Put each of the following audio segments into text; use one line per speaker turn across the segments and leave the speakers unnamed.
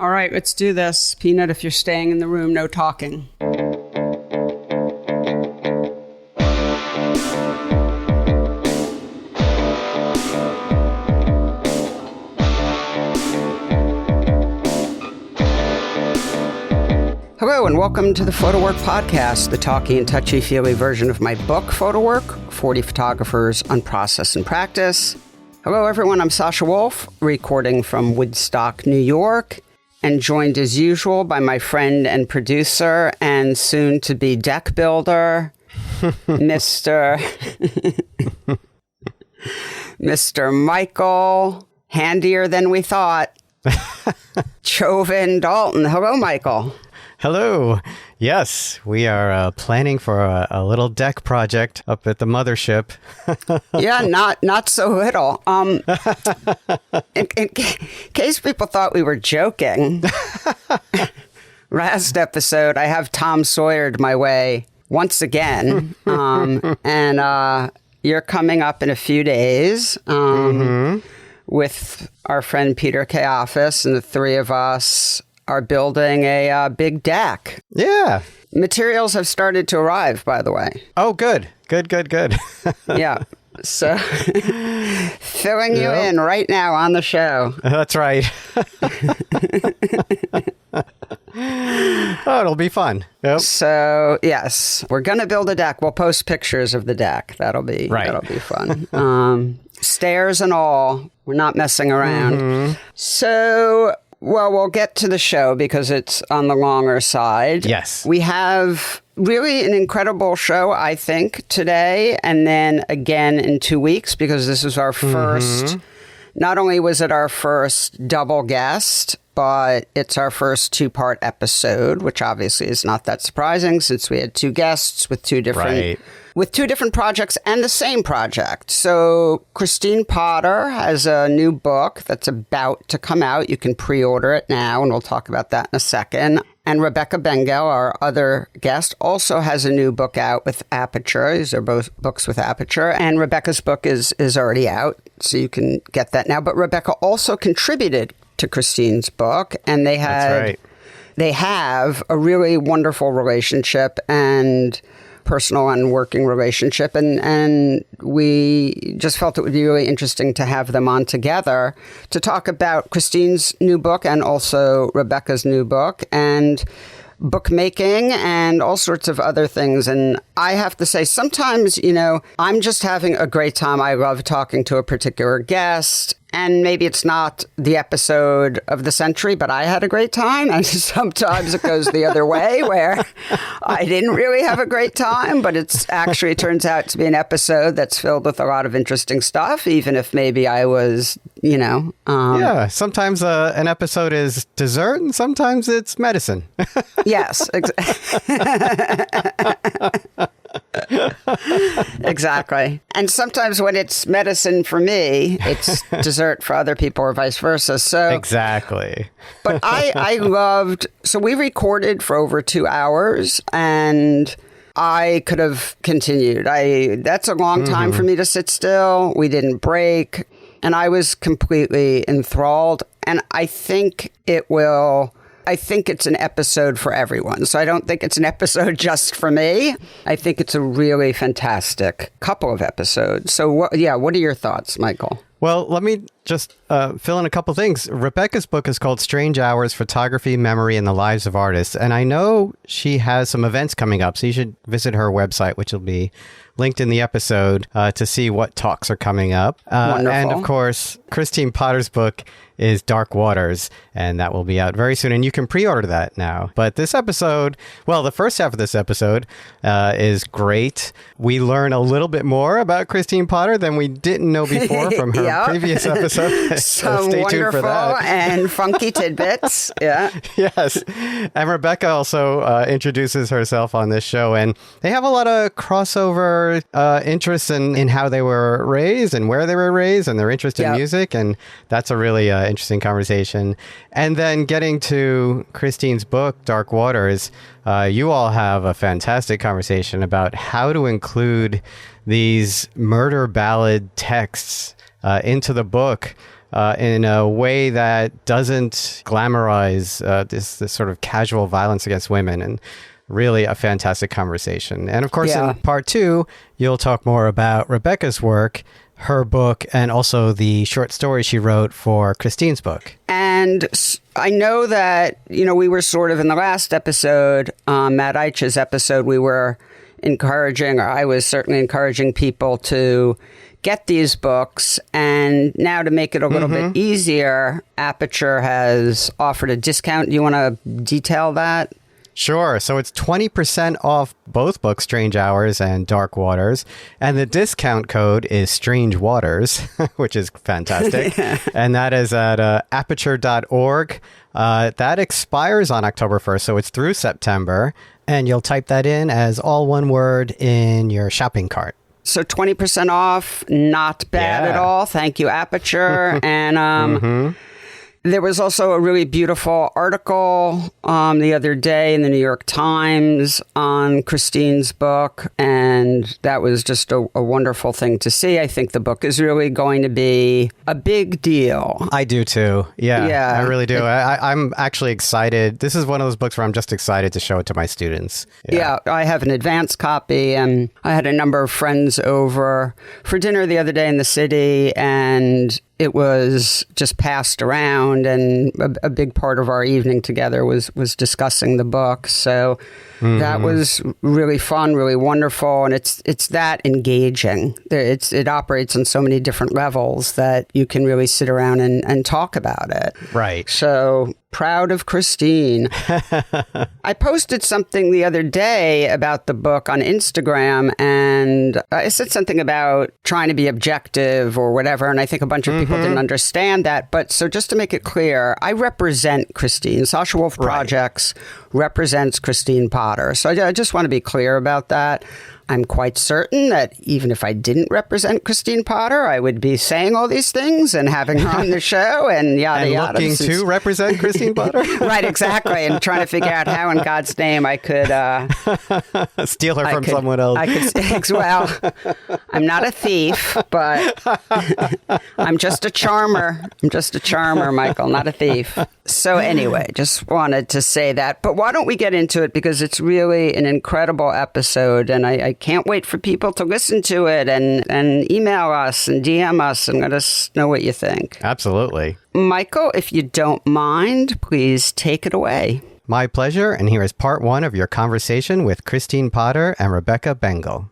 All right, let's do this. Peanut, if you're staying in the room, no talking. Hello and welcome to the Photo Work Podcast, the talky and touchy-feely version of my book, Photo Work, 40 Photographers on Process and Practice. Hello everyone, I'm Sasha Wolf, recording from Woodstock, New York, and joined as usual by my friend and producer and soon-to-be deck builder, Mr. Michael, handier than we thought, Chauvin Dalton. Hello, Michael.
Hello. Yes, we are planning for a little deck project up at the mothership.
Yeah, not so little. In case people thought we were joking, last episode I have Tom Sawyered my way once again, and you're coming up in a few days with our friend Peter Kayafis, and the three of us are building a big deck.
Yeah.
Materials have started to arrive, by the way.
Oh, good. Good.
Yeah. So, filling you in right now on the show.
That's right. Oh, it'll be fun. Yep.
So, yes, we're going to build a deck. We'll post pictures of the deck. That'll be fun. Stairs and all. We're not messing around. So, well, we'll get to the show because it's on the longer side.
Yes.
We have really an incredible show, I think, today, and then again in 2 weeks, because this is our first, not only was it our first double guest, but it's our first two-part episode, which obviously is not that surprising since we had two guests with two different projects and the same project. So Kristine Potter has a new book that's about to come out. You can pre-order it now, and we'll talk about that in a second. And Rebecca Bengal, our other guest, also has a new book out with Aperture. These are both books with Aperture. And Rebecca's book is already out, so you can get that now. But Rebecca also contributed to Kristine's book, and they have a really wonderful relationship and personal and working relationship, and we just felt it would be really interesting to have them on together to talk about Kristine's new book and also Rebecca's new book and bookmaking and all sorts of other things. And I have to say, sometimes, I'm just having a great time. I love talking to a particular guest. And maybe it's not the episode of the century, but I had a great time. And sometimes it goes the other way where I didn't really have a great time, but it actually turns out to be an episode that's filled with a lot of interesting stuff, even if maybe I was,
yeah, sometimes an episode is dessert and sometimes it's medicine.
Yes. Exactly. And sometimes when it's medicine for me, it's dessert for other people or vice versa. So
exactly.
But I loved, so we recorded for over 2 hours and I could have continued. That's a long time for me to sit still. We didn't break and I was completely enthralled. And I think it's an episode for everyone. So I don't think it's an episode just for me. I think it's a really fantastic couple of episodes. So what are your thoughts, Michael?
Well, let me just fill in a couple things. Rebecca's book is called Strange Hours, Photography, Memory, and the Lives of Artists. And I know she has some events coming up, so you should visit her website, which will be linked in the episode to see what talks are coming up.
Wonderful.
And of course, Kristine Potter's book is Dark Waters, and that will be out very soon. And you can pre-order that now. But this episode, well, the first half of this episode is great. We learn a little bit more about Kristine Potter than we didn't know before from her previous episode. So stay tuned for that.
And funky tidbits. Yeah.
Yes. And Rebecca also introduces herself on this show. And they have a lot of crossover interests in how they were raised and where they were raised and their interest in music. And that's a really interesting conversation. And then getting to Kristine's book, Dark Waters, you all have a fantastic conversation about how to include these murder ballad texts into the book in a way that doesn't glamorize this sort of casual violence against women. And really a fantastic conversation. And of course, in part 2, you'll talk more about Rebecca's work, her book, and also the short story she wrote for Kristine's book.
And I know that, we were sort of in the last episode, Matt Eich's episode, we were encouraging, or I was certainly encouraging people to get these books. And now to make it a little bit easier, Aperture has offered a discount. Do you want to detail that?
Sure. So it's 20% off both books, Strange Hours and Dark Waters. And the discount code is Strange Waters, which is fantastic. And that is at aperture.org. That expires on October 1st, so it's through September. And you'll type that in as all one word in your shopping cart.
So 20% off, not bad at all. Thank you, Aperture. And there was also a really beautiful article the other day in the New York Times on Kristine's book, and that was just a wonderful thing to see. I think the book is really going to be a big deal.
I do too. Yeah, I really do. I'm actually excited. This is one of those books where I'm just excited to show it to my students.
Yeah, I have an advance copy, and I had a number of friends over for dinner the other day in the city, and it was just passed around, and a big part of our evening together was discussing the book. So that was really fun, really wonderful, and it's that engaging. It operates on so many different levels that you can really sit around and talk about it.
Right.
So proud of Kristine. I posted something the other day about the book on Instagram, and I said something about trying to be objective or whatever, and I think a bunch of people didn't understand that. But so just to make it clear, I represent Kristine. Sasha Wolf Projects represents Kristine Potter. So I just want to be clear about that. I'm quite certain that even if I didn't represent Kristine Potter, I would be saying all these things and having her on the show and yada
and
yada.
Looking to represent Kristine Potter?
Right, exactly. And trying to figure out how in God's name I could...
steal her from someone else.
Well, I'm not a thief, but I'm just a charmer. I'm just a charmer, Michael, not a thief. So anyway, just wanted to say that. But why don't we get into it? Because it's really an incredible episode, and I can't wait for people to listen to it and email us and DM us and let us know what you think.
Absolutely.
Michael, if you don't mind, please take it away.
My pleasure. And here is part 1 of your conversation with Kristine Potter and Rebecca Bengal.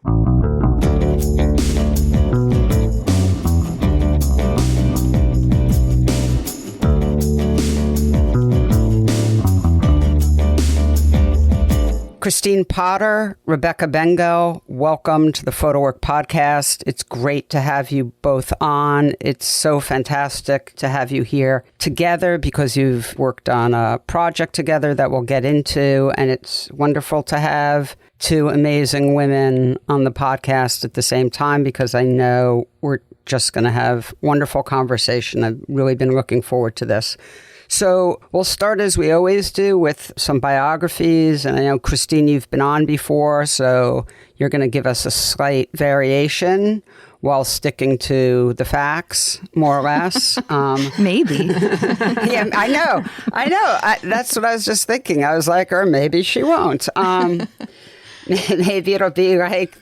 Kristine Potter, Rebecca Bengal, welcome to the Photo Work Podcast. It's great to have you both on. It's so fantastic to have you here together because you've worked on a project together that we'll get into, and it's wonderful to have two amazing women on the podcast at the same time because I know we're just going to have wonderful conversation. I've really been looking forward to this. So we'll start as we always do with some biographies. And I know, Kristine, you've been on before, so you're going to give us a slight variation while sticking to the facts, more or less.
Maybe.
Yeah, I know. That's what I was just thinking. I was like, or maybe she won't. Maybe it'll be like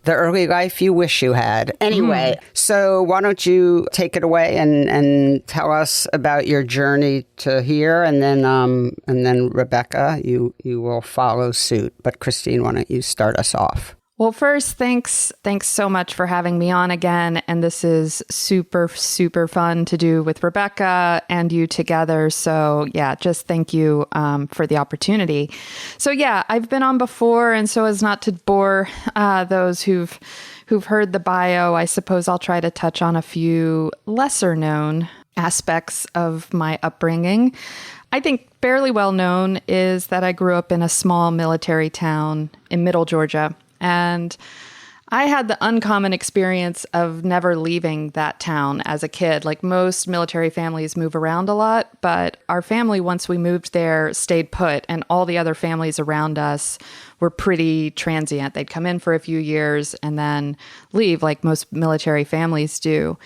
the early life you wish you had. Anyway, so why don't you take it away and tell us about your journey to here, and then Rebecca, you will follow suit. But Kristine, why don't you start us off?
Well, first, thanks so much for having me on again. And this is super, super fun to do with Rebecca and you together. So yeah, just thank you for the opportunity. So yeah, I've been on before, and so as not to bore those who've heard the bio, I suppose I'll try to touch on a few lesser known aspects of my upbringing. I think fairly well known is that I grew up in a small military town in Middle Georgia. And I had the uncommon experience of never leaving that town as a kid. Like most military families move around a lot, but our family, once we moved there, stayed put, and all the other families around us were pretty transient. They'd come in for a few years and then leave, like most military families do.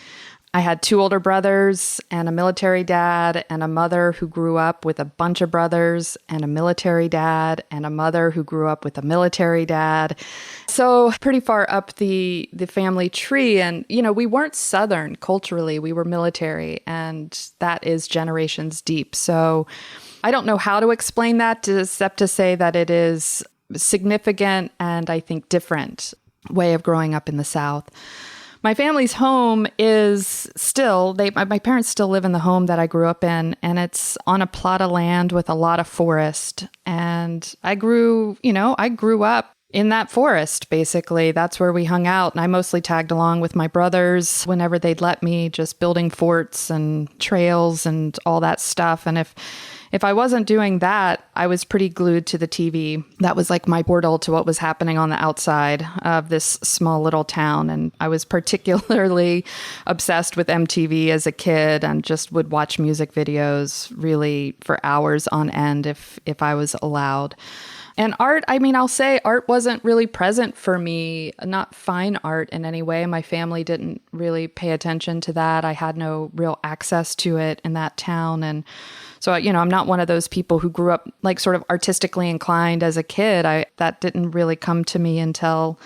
I had 2 older brothers and a military dad and a mother who grew up with a bunch of brothers and a military dad and a mother who grew up with a military dad. So pretty far up the family tree. And, we weren't Southern culturally. We were military, and that is generations deep. So I don't know how to explain that except to say that it is significant and I think different way of growing up in the South. My family's home is still, my parents still live in the home that I grew up in, and it's on a plot of land with a lot of forest. And I grew up in that forest, basically. That's where we hung out. And I mostly tagged along with my brothers whenever they'd let me, just building forts and trails and all that stuff. And if I wasn't doing that, I was pretty glued to the TV. That was like my portal to what was happening on the outside of this small little town. And I was particularly obsessed with MTV as a kid and just would watch music videos really for hours on end if I was allowed. And art, I'll say art wasn't really present for me, not fine art in any way. My family didn't really pay attention to that. I had no real access to it in that town. And so, I'm not one of those people who grew up like sort of artistically inclined as a kid. That didn't really come to me until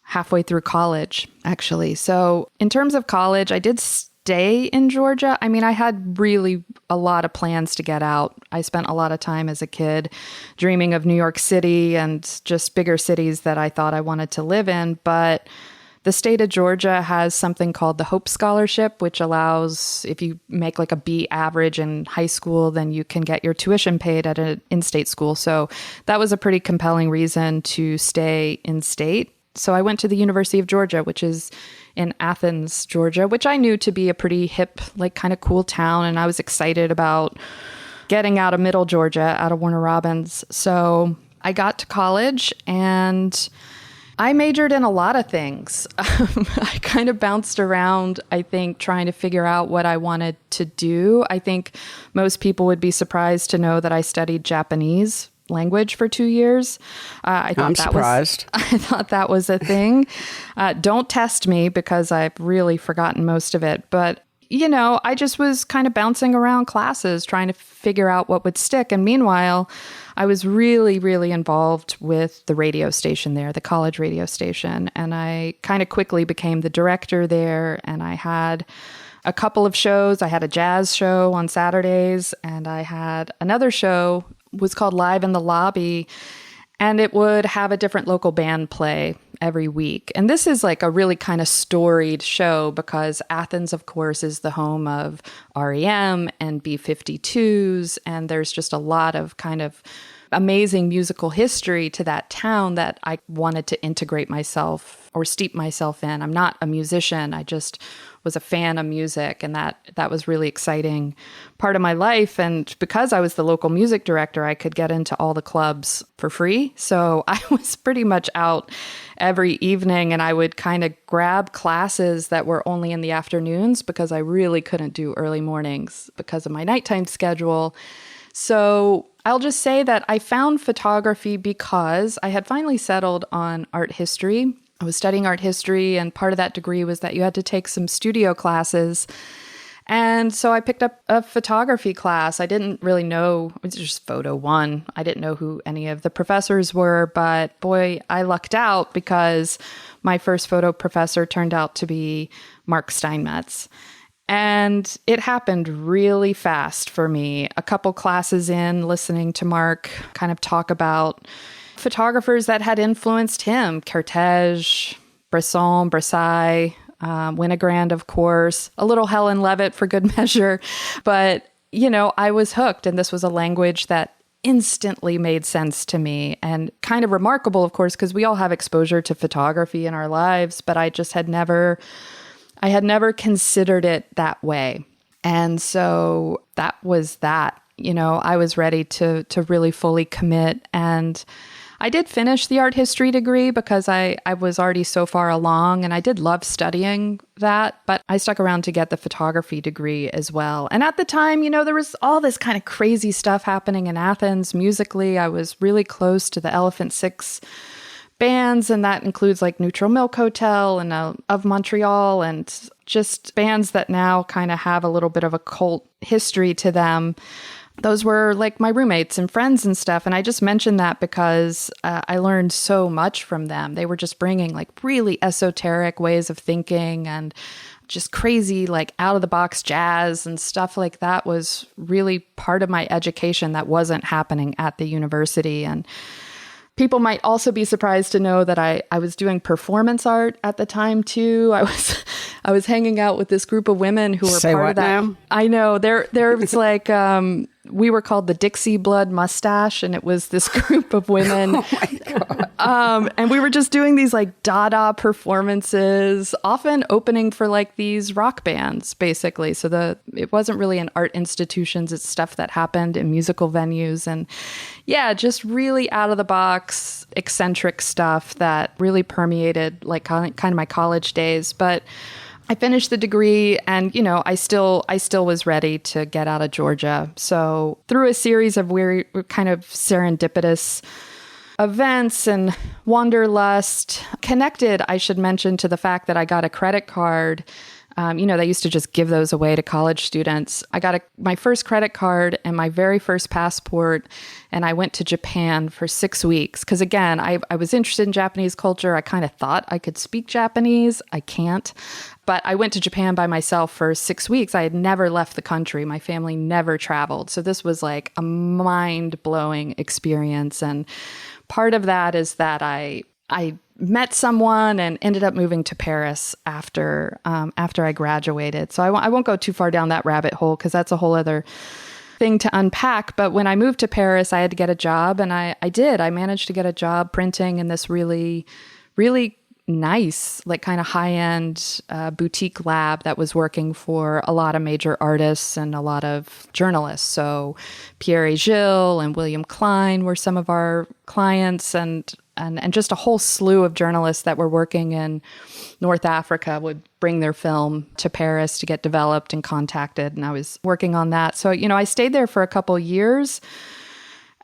halfway through college, actually. So in terms of college, I did stay in Georgia. I had really a lot of plans to get out. I spent a lot of time as a kid dreaming of New York City and just bigger cities that I thought I wanted to live in. But the state of Georgia has something called the Hope Scholarship, which allows, if you make like a B average in high school, then you can get your tuition paid at an in-state school. So that was a pretty compelling reason to stay in state. So I went to the University of Georgia, which is in Athens, Georgia, which I knew to be a pretty hip, like kind of cool town. And I was excited about getting out of middle Georgia, out of Warner Robins. So I got to college and I majored in a lot of things. I kind of bounced around, I think, trying to figure out what I wanted to do. I think most people would be surprised to know that I studied Japanese language for 2 years. I'm surprised. I thought that was a thing. Don't test me because I've really forgotten most of it. But, I just was kind of bouncing around classes trying to figure out what would stick. And meanwhile, I was really, really involved with the radio station there, the college radio station. And I kind of quickly became the director there. And I had a couple of shows. I had a jazz show on Saturdays, and I had another show was called Live in the Lobby, and it would have a different local band play every week. And this is like a really kind of storied show because Athens, of course, is the home of REM and B-52s, and there's just a lot of kind of amazing musical history to that town that I wanted to integrate myself or steep myself in. I'm not a musician. I just was a fan of music, and that was really exciting part of my life. And because I was the local music director, I could get into all the clubs for free. So I was pretty much out every evening, and I would kind of grab classes that were only in the afternoons because I really couldn't do early mornings because of my nighttime schedule. So I'll just say that I found photography because I had finally settled on art history. I was studying art history, and part of that degree was that you had to take some studio classes. And so I picked up a photography class. I didn't really know, it was just photo one. I didn't know who any of the professors were, but boy, I lucked out because my first photo professor turned out to be Mark Steinmetz. And it happened really fast for me. A couple classes in, listening to Mark kind of talk about photographers that had influenced him. Kertész, Bresson, Brassai, Winogrand, of course, a little Helen Levitt for good measure. But, I was hooked. And this was a language that instantly made sense to me, and kind of remarkable, of course, because we all have exposure to photography in our lives, but I just had never considered it that way. And so that was that. I was ready to really fully commit. And I did finish the art history degree because I was already so far along, and I did love studying that, but I stuck around to get the photography degree as well. And at the time, there was all this kind of crazy stuff happening in Athens musically. I was really close to the Elephant Six bands, and that includes like Neutral Milk Hotel and of Montreal, and just bands that now kind of have a little bit of a cult history to them. Those were like my roommates and friends and stuff. And I just mentioned that because I learned so much from them. They were just bringing like really esoteric ways of thinking, and just crazy, like out of the box jazz and stuff like that was really part of my education that wasn't happening at the university. And people might also be surprised to know that I was doing performance art at the time too. I was hanging out with this group of women who were part of that. Now? I know there was like we were called the Dixie Blood Mustache, and it was this group of women.
Oh my God.
And we were just doing these like Dada performances, often opening for like these rock bands, basically. So it wasn't really in art institutions. It's stuff that happened in musical venues, and yeah, just really out of the box, eccentric stuff that really permeated like kind of my college days. But I finished the degree, and, you know, I still was ready to get out of Georgia. So through a series of weird, kind of serendipitous events and wanderlust, connected, I should mention, to the fact that I got a credit card. You know, they used to just give those away to college students. I got my first credit card and my very first passport, and I went to Japan for 6 weeks. Because again, I was interested in Japanese culture. I kind of thought I could speak Japanese. I can't. But I went to Japan by myself for 6 weeks. I had never left the country. My family never traveled. So this was like a mind-blowing experience. And part of that is that I met someone and ended up moving to Paris after I graduated. So I won't go too far down that rabbit hole because that's a whole other thing to unpack. But when I moved to Paris, I had to get a job, and I did. I managed to get a job printing in this really, really nice, like kind of high-end boutique lab that was working for a lot of major artists and a lot of journalists. So Pierre Gilles and William Klein were some of our clients, and just a whole slew of journalists that were working in North Africa would bring their film to Paris to get developed and contacted. And I was working on that. So, you know, I stayed there for a couple years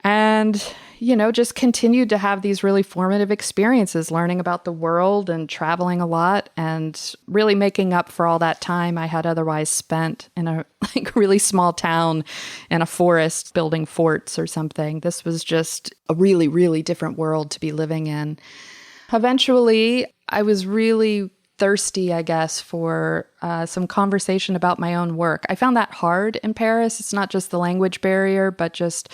and, you know, just continued to have these really formative experiences, learning about the world and traveling a lot, and really making up for all that time I had otherwise spent in a like really small town in a forest building forts or something. This was just a really, really different world to be living in. Eventually, I was really thirsty, I guess, for some conversation about my own work. I found that hard in Paris. It's not just the language barrier, but just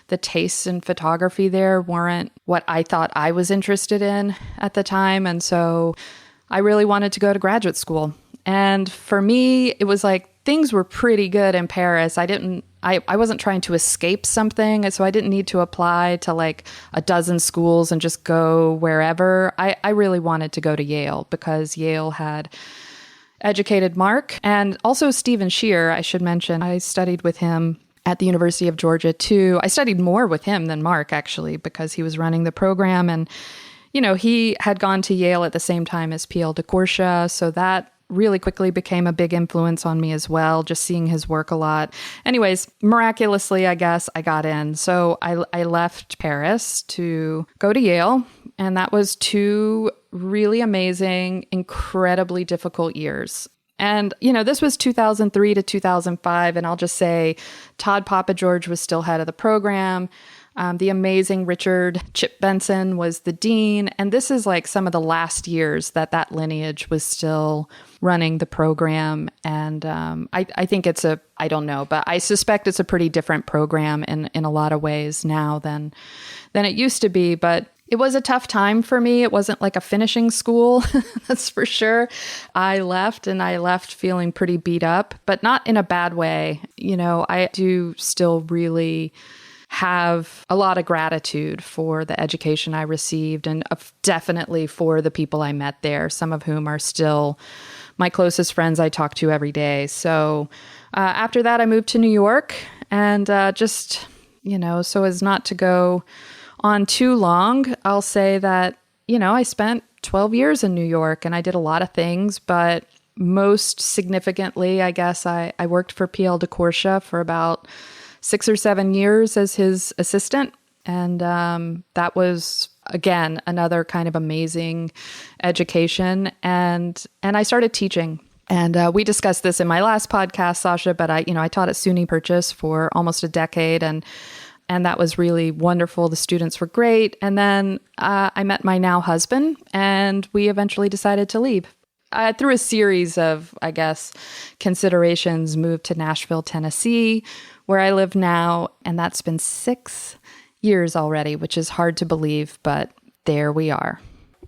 the tastes in photography there weren't what I thought I was interested in at the time. And so I really wanted to go to graduate school. And for me, it was like things were pretty good in Paris. I wasn't trying to escape something, so I didn't need to apply to like a dozen schools and just go wherever. I really wanted to go to Yale because Yale had educated Mark, and also Stephen Shear, I should mention. I studied with him at the University of Georgia too. I studied more with him than Mark, actually, because he was running the program. And, you know, he had gone to Yale at the same time as P.L. DeCorsia, so that really quickly became a big influence on me as well, just seeing his work a lot. Anyways, miraculously, I guess, I got in. So I left Paris to go to Yale, and that was 2 really amazing, incredibly difficult years. And, you know, this was 2003 to 2005, and I'll just say Todd Papageorge was still head of the program. The amazing Richard Chip Benson was the dean. And this is like some of the last years that lineage was still running the program. And I think I don't know, but I suspect it's a pretty different program in a lot of ways now than it used to be. But it was a tough time for me. It wasn't like a finishing school, that's for sure. I left feeling pretty beat up, but not in a bad way. You know, I do still really have a lot of gratitude for the education I received, and definitely for the people I met there, some of whom are still my closest friends I talk to every day. So after that, I moved to New York, and just, you know, so as not to go on too long, I'll say that, you know, I spent 12 years in New York and I did a lot of things, but most significantly, I guess I worked for P.L. DeCorsia for about 6 or 7 years as his assistant. And that was again, another kind of amazing education. And I started teaching. And we discussed this in my last podcast, Sasha, but I taught at SUNY Purchase for almost a decade, and that was really wonderful. The students were great. And then I met my now husband, and we eventually decided to leave. Through a series of, I guess, considerations, moved to Nashville, Tennessee, where I live now. And that's been 6 years already, which is hard to believe, but there we are.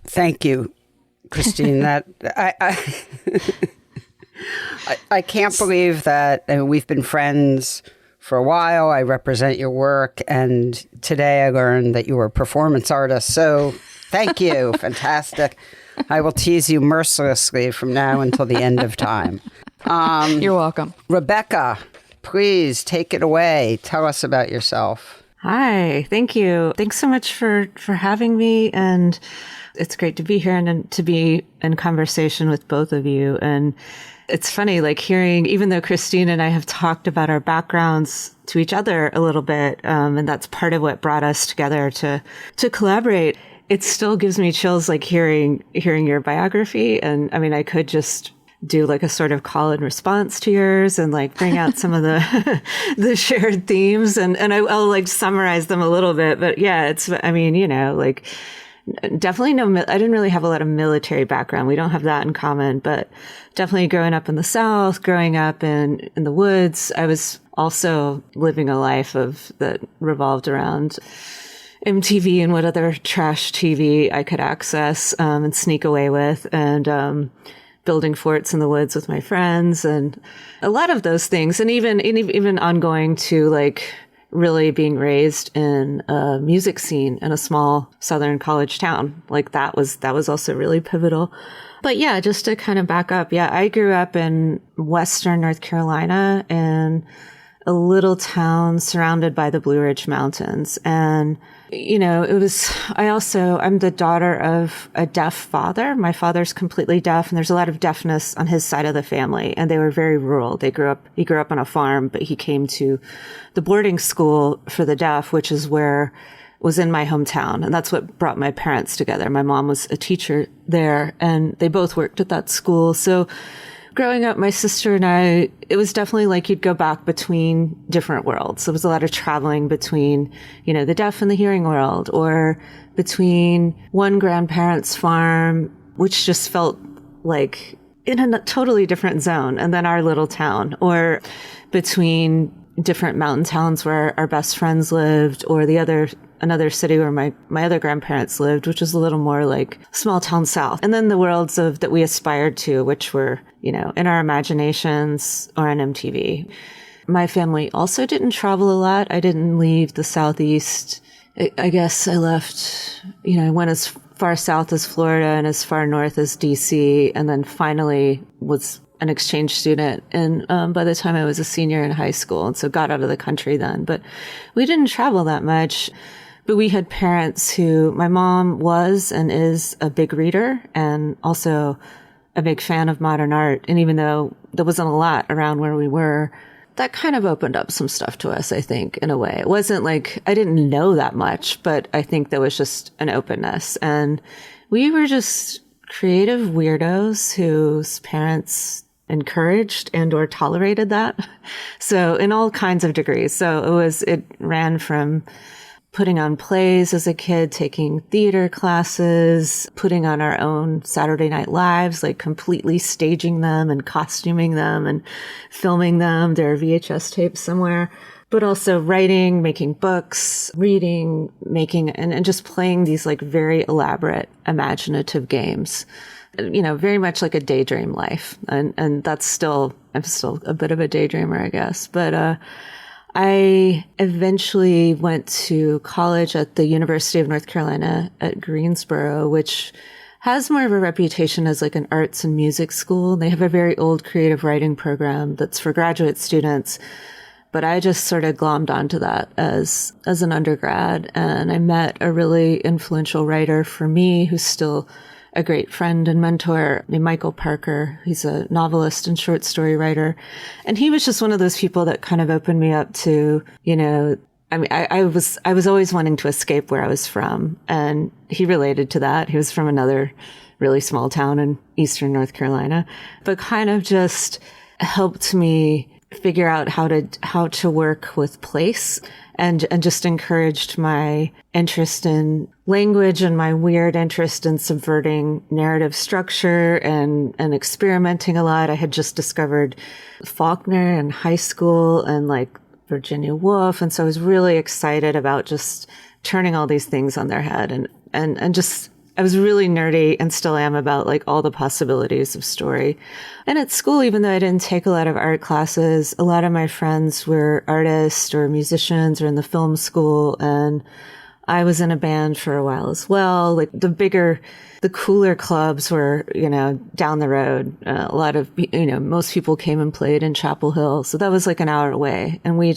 Thank you, Kristine. I can't believe that we've been friends for a while. I represent your work, and today I learned that you were a performance artist. So thank you. Fantastic. I will tease you mercilessly from now until the end of time.
You're welcome.
Rebecca, please take it away. Tell us about yourself.
Hi, thank you. Thanks so much for having me. And it's great to be here and to be in conversation with both of you. And it's funny, like hearing, even though Kristine and I have talked about our backgrounds to each other a little bit, and that's part of what brought us together to collaborate, it still gives me chills, like hearing your biography. And I mean, I could just do like a sort of call and response to yours and like bring out some of the the shared themes, and I'll like summarize them a little bit. But yeah, like definitely I didn't really have a lot of military background. We don't have that in common, but definitely growing up in the South, growing up in the woods, I was also living a life that revolved around MTV and what other trash TV I could access and sneak away with, and building forts in the woods with my friends, and a lot of those things, and even ongoing to like really being raised in a music scene in a small Southern college town. Like that was also really pivotal. But yeah, just to kind of back up. Yeah, I grew up in Western North Carolina in a little town surrounded by the Blue Ridge Mountains. And, I'm the daughter of a deaf father. My father's completely deaf, and there's a lot of deafness on his side of the family. And they were very rural. He grew up on a farm, but he came to the boarding school for the deaf, which is was in my hometown. And that's what brought my parents together. My mom was a teacher there, and they both worked at that school. So growing up, my sister and I, it was definitely like you'd go back between different worlds. There was a lot of traveling between, the deaf and the hearing world, or between one grandparent's farm, which just felt like in a totally different zone, and then our little town, or between different mountain towns where our best friends lived, or another city where my other grandparents lived, which was a little more like small town South. And then the worlds that we aspired to, which were, in our imaginations or on MTV. My family also didn't travel a lot. I didn't leave the Southeast. I guess I left, I went as far south as Florida and as far north as DC, and then finally was an exchange student. And by the time I was a senior in high school, and so got out of the country then. But we didn't travel that much. But we had parents my mom was and is a big reader, and also a big fan of modern art. And even though there wasn't a lot around where we were, that kind of opened up some stuff to us, I think, in a way. It wasn't like I didn't know that much, but I think there was just an openness. And we were just creative weirdos whose parents encouraged and or tolerated that. So in all kinds of degrees. So it ran from putting on plays as a kid, taking theater classes, putting on our own Saturday Night Lives, like completely staging them and costuming them and filming them. There are VHS tapes somewhere, but also writing, making books, reading, and just playing these like very elaborate, imaginative games. Very much like a daydream life. And I'm still a bit of a daydreamer, I guess. But, I eventually went to college at the University of North Carolina at Greensboro, which has more of a reputation as like an arts and music school. They have a very old creative writing program that's for graduate students. But I just sort of glommed onto that as an undergrad. And I met a really influential writer for me who's still a great friend and mentor named Michael Parker. He's a novelist and short story writer. And he was just one of those people that kind of opened me up to, I mean, I was always wanting to escape where I was from, and he related to that. He was from another really small town in eastern North Carolina, but kind of just helped me figure out how to work with place, and just encouraged my interest in language and my weird interest in subverting narrative structure and experimenting a lot. I had just discovered Faulkner in high school and like Virginia Woolf. And so I was really excited about just turning all these things on their head and just, I was really nerdy and still am about like all the possibilities of story. And at school, even though I didn't take a lot of art classes, a lot of my friends were artists or musicians or in the film school. And I was in a band for a while as well. Like the cooler clubs were, down the road. A lot of, most people came and played in Chapel Hill. So that was like an hour away. And we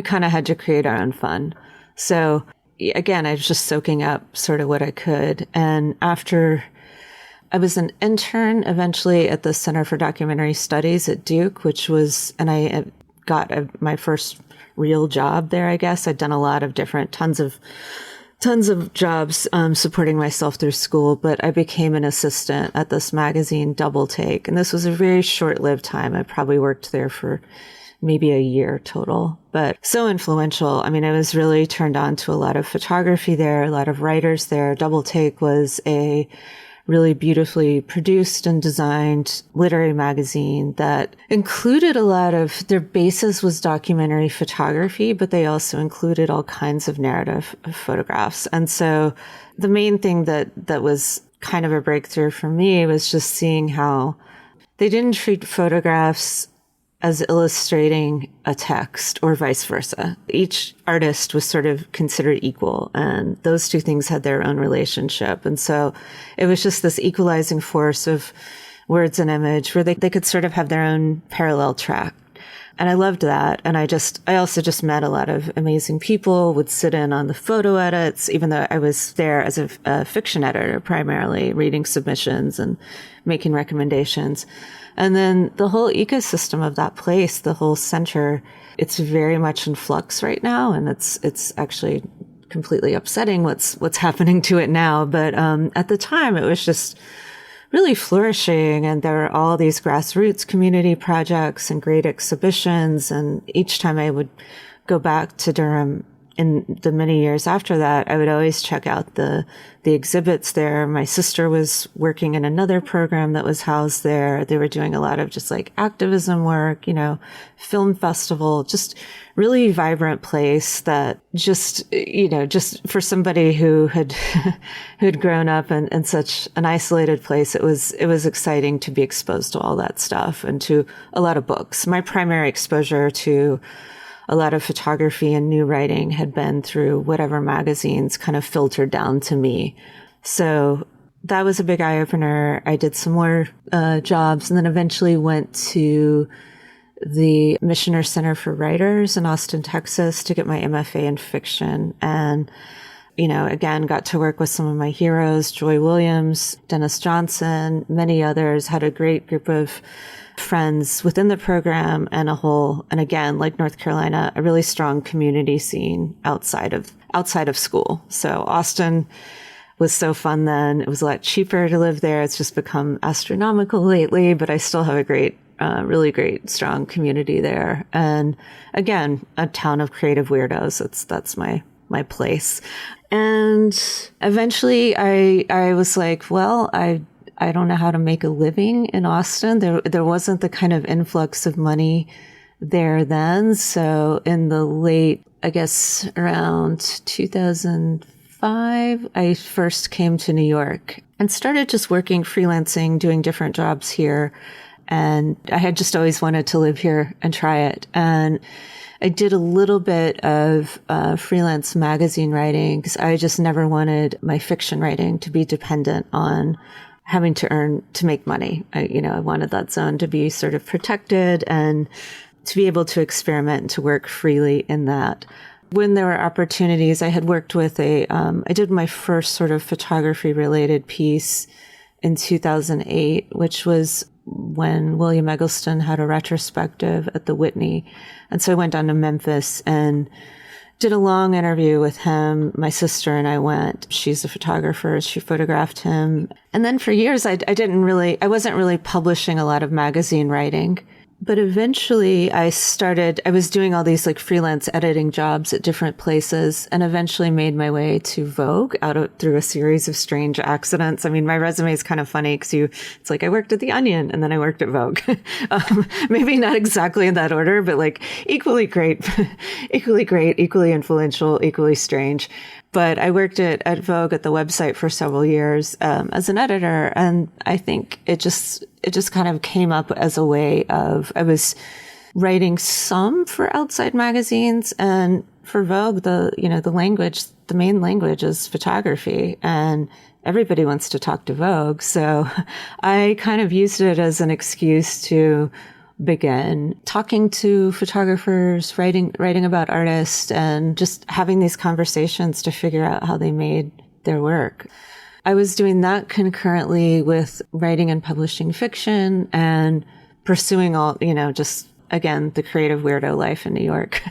kind of had to create our own fun. So again, I was just soaking up sort of what I could. And after I was an intern eventually at the Center for Documentary Studies at Duke, and I got my first real job there, I guess. I'd done a lot of tons of jobs supporting myself through school, but I became an assistant at this magazine, Double Take. And this was a very short-lived time. I probably worked there for maybe a year total, but so influential. I mean, I was really turned on to a lot of photography there, a lot of writers there. Double Take was a really beautifully produced and designed literary magazine that included a lot of, their basis was documentary photography, but they also included all kinds of narrative photographs. And so the main thing that was kind of a breakthrough for me was just seeing how they didn't treat photographs as illustrating a text or vice versa. Each artist was sort of considered equal, and those two things had their own relationship. And so it was just this equalizing force of words and image where they could sort of have their own parallel track. And I loved that. And I also just met a lot of amazing people, would sit in on the photo edits, even though I was there as a fiction editor, primarily reading submissions and making recommendations. And then the whole ecosystem of that place, the whole center, it's very much in flux right now. And it's actually completely upsetting what's happening to it now. But at the time, it was just really flourishing. And there were all these grassroots community projects and great exhibitions. And each time I would go back to Durham in the many years after that, I would always check out the exhibits there. My sister was working in another program that was housed there. They were doing a lot of just like activism work, film festival, just really vibrant place that just for somebody who had grown up in such an isolated place, it was exciting to be exposed to all that stuff and to a lot of books. My primary exposure to a lot of photography and new writing had been through whatever magazines kind of filtered down to me. So that was a big eye opener. I did some more jobs and then eventually went to the Missioner Center for Writers in Austin, Texas to get my MFA in fiction. And, again, got to work with some of my heroes, Joy Williams, Dennis Johnson, many others, had a great group of friends within the program and again, like North Carolina, a really strong community scene outside of school. So Austin was so fun then. It was a lot cheaper to live there. It's just become astronomical lately, but I still have a really great, strong community there. And again, a town of creative weirdos. That's my place. And eventually I was like, well, I don't know how to make a living in Austin. There wasn't the kind of influx of money there then. So in the late, I guess around 2005, I first came to New York and started just working, freelancing, doing different jobs here. And I had just always wanted to live here and try it. And I did a little bit of freelance magazine writing because I just never wanted my fiction writing to be dependent on having to earn to make money. I wanted that zone to be sort of protected and to be able to experiment and to work freely in that. When there were opportunities, I had worked with I did my first sort of photography related piece in 2008, which was when William Eggleston had a retrospective at the Whitney. And so I went down to Memphis and did a long interview with him. My sister and I went. She's a photographer. She photographed him. And then for years, I wasn't really publishing a lot of magazine writing. But eventually I was doing all these like freelance editing jobs at different places, and eventually made my way to Vogue through a series of strange accidents. I mean, my resume is kind of funny because it's like I worked at The Onion and then I worked at Vogue. Maybe not exactly in that order, but like equally great, equally influential, equally strange. But I worked at Vogue at the website for several years as an editor, and I think it just kind of came up as a way of, I was writing some for outside magazines, and for Vogue, the main language is photography, and everybody wants to talk to Vogue. So I kind of used it as an excuse to begin talking to photographers, writing about artists, and just having these conversations to figure out how they made their work. I was doing that concurrently with writing and publishing fiction and pursuing all, just again, the creative weirdo life in New York,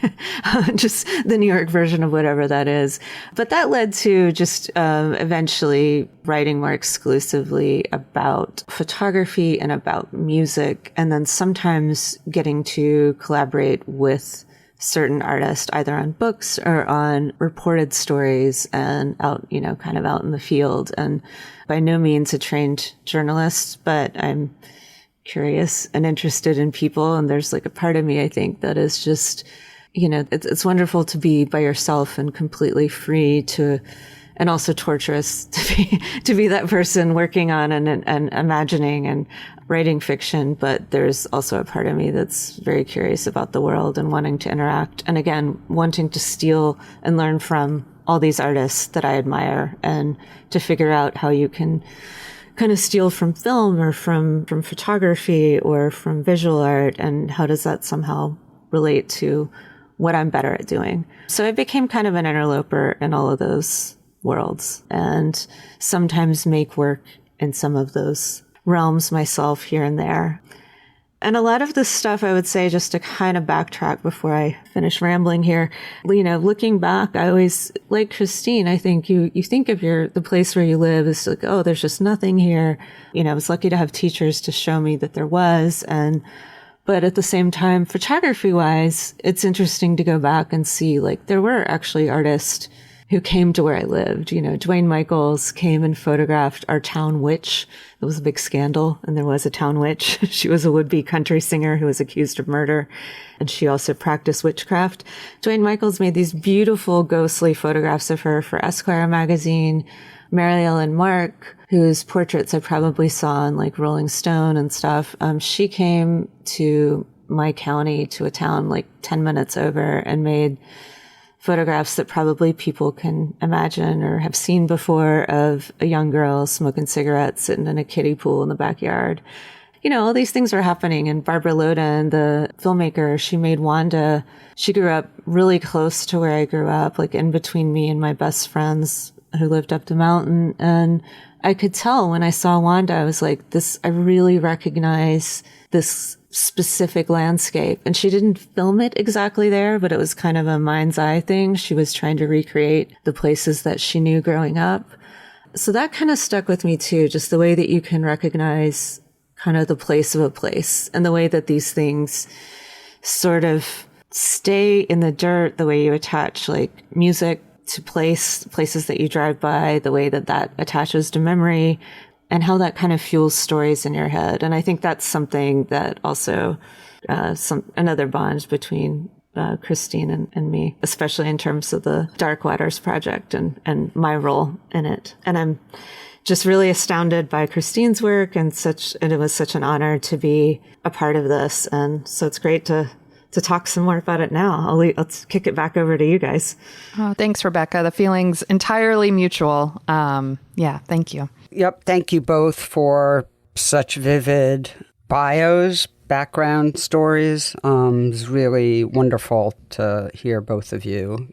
just the New York version of whatever that is. But that led to just eventually writing more exclusively about photography and about music, and then sometimes getting to collaborate with certain artists, either on books or on reported stories and out, kind of out in the field. And by no means a trained journalist, but I'm curious and interested in people. And there's like a part of me, I think, that is just, it's wonderful to be by yourself and completely free to, and also torturous to be that person working on and imagining and writing fiction. But there's also a part of me that's very curious about the world and wanting to interact. And again, wanting to steal and learn from all these artists that I admire, and to figure out how you can kind of steal from film or from photography or from visual art, and how does that somehow relate to what I'm better at doing. So I became kind of an interloper in all of those worlds, and sometimes make work in some of those realms myself here and there. And a lot of this stuff, I would say, just to kind of backtrack before I finish rambling here, looking back, I always, like Kristine, I think you think of the place where you live as like, oh, there's just nothing here. I was lucky to have teachers to show me that there was. But at the same time, photography wise, it's interesting to go back and see, like, there were actually artists who came to where I lived. Dwayne Michaels came and photographed our town witch. It was a big scandal, and there was a town witch. She was a would-be country singer who was accused of murder, and she also practiced witchcraft. Dwayne Michaels made these beautiful ghostly photographs of her for Esquire magazine. Mary Ellen Mark, whose portraits I probably saw in like Rolling Stone and stuff, she came to my county, to a town like 10 minutes over, and made photographs that probably people can imagine or have seen before, of a young girl smoking cigarettes, sitting in a kiddie pool in the backyard. All these things were happening. And Barbara Loden, the filmmaker, she made Wanda. She grew up really close to where I grew up, like in between me and my best friends who lived up the mountain. And I could tell when I saw Wanda, I was like, I really recognize this specific landscape. And she didn't film it exactly there, but it was kind of a mind's eye thing. She was trying to recreate the places that she knew growing up. So that kind of stuck with me too, just the way that you can recognize kind of the place of a place, and the way that these things sort of stay in the dirt, the way you attach like music to places that you drive by, the way that attaches to memory, and how that kind of fuels stories in your head. And I think that's something that also another bond between Kristine and me, especially in terms of the Dark Waters project and my role in it. And I'm just really astounded by Kristine's work, and it was such an honor to be a part of this. And so it's great to talk some more about it now. I'll kick it back over to you guys.
Oh, thanks, Rebecca. The feeling's entirely mutual. Thank you.
Yep. Thank you both for such vivid bios, background stories. It's really wonderful to hear both of you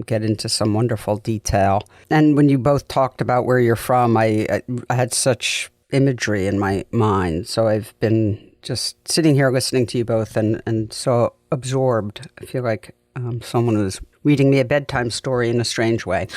get into some wonderful detail. And when you both talked about where you're from, I had such imagery in my mind. So I've been just sitting here listening to you both and so absorbed. I feel like someone who's reading me a bedtime story in a strange way.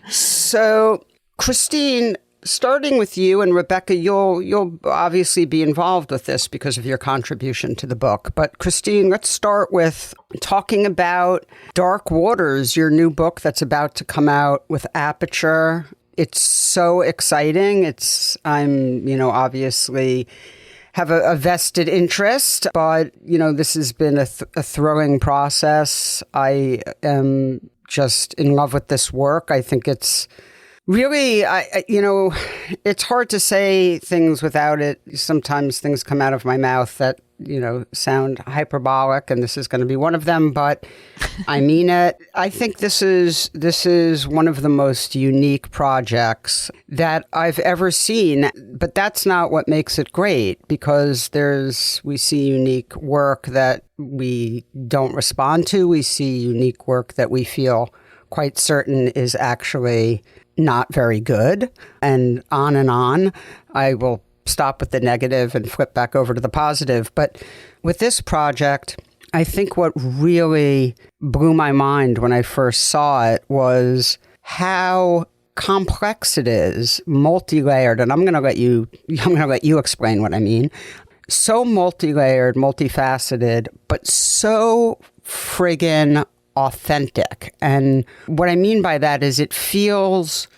So, Kristine, starting with you and Rebecca, you'll obviously be involved with this because of your contribution to the book. But Kristine, let's start with talking about Dark Waters, your new book that's about to come out with Aperture. It's so exciting. I'm obviously have a vested interest, but, this has been a thrilling process. I am just in love with this work. I think it's really, it's hard to say things without it. Sometimes things come out of my mouth that, sound hyperbolic, and this is going to be one of them, but I mean it. I think this is one of the most unique projects that I've ever seen, but that's not what makes it great, because we see unique work that we don't respond to. We see unique work that we feel quite certain is actually not very good, and on. I will stop with the negative and flip back over to the positive. But with this project, I think what really blew my mind when I first saw it was how complex it is, multi-layered. And I'm going to let you explain what I mean. So multi-layered, multifaceted, but so friggin' authentic. And what I mean by that is it feels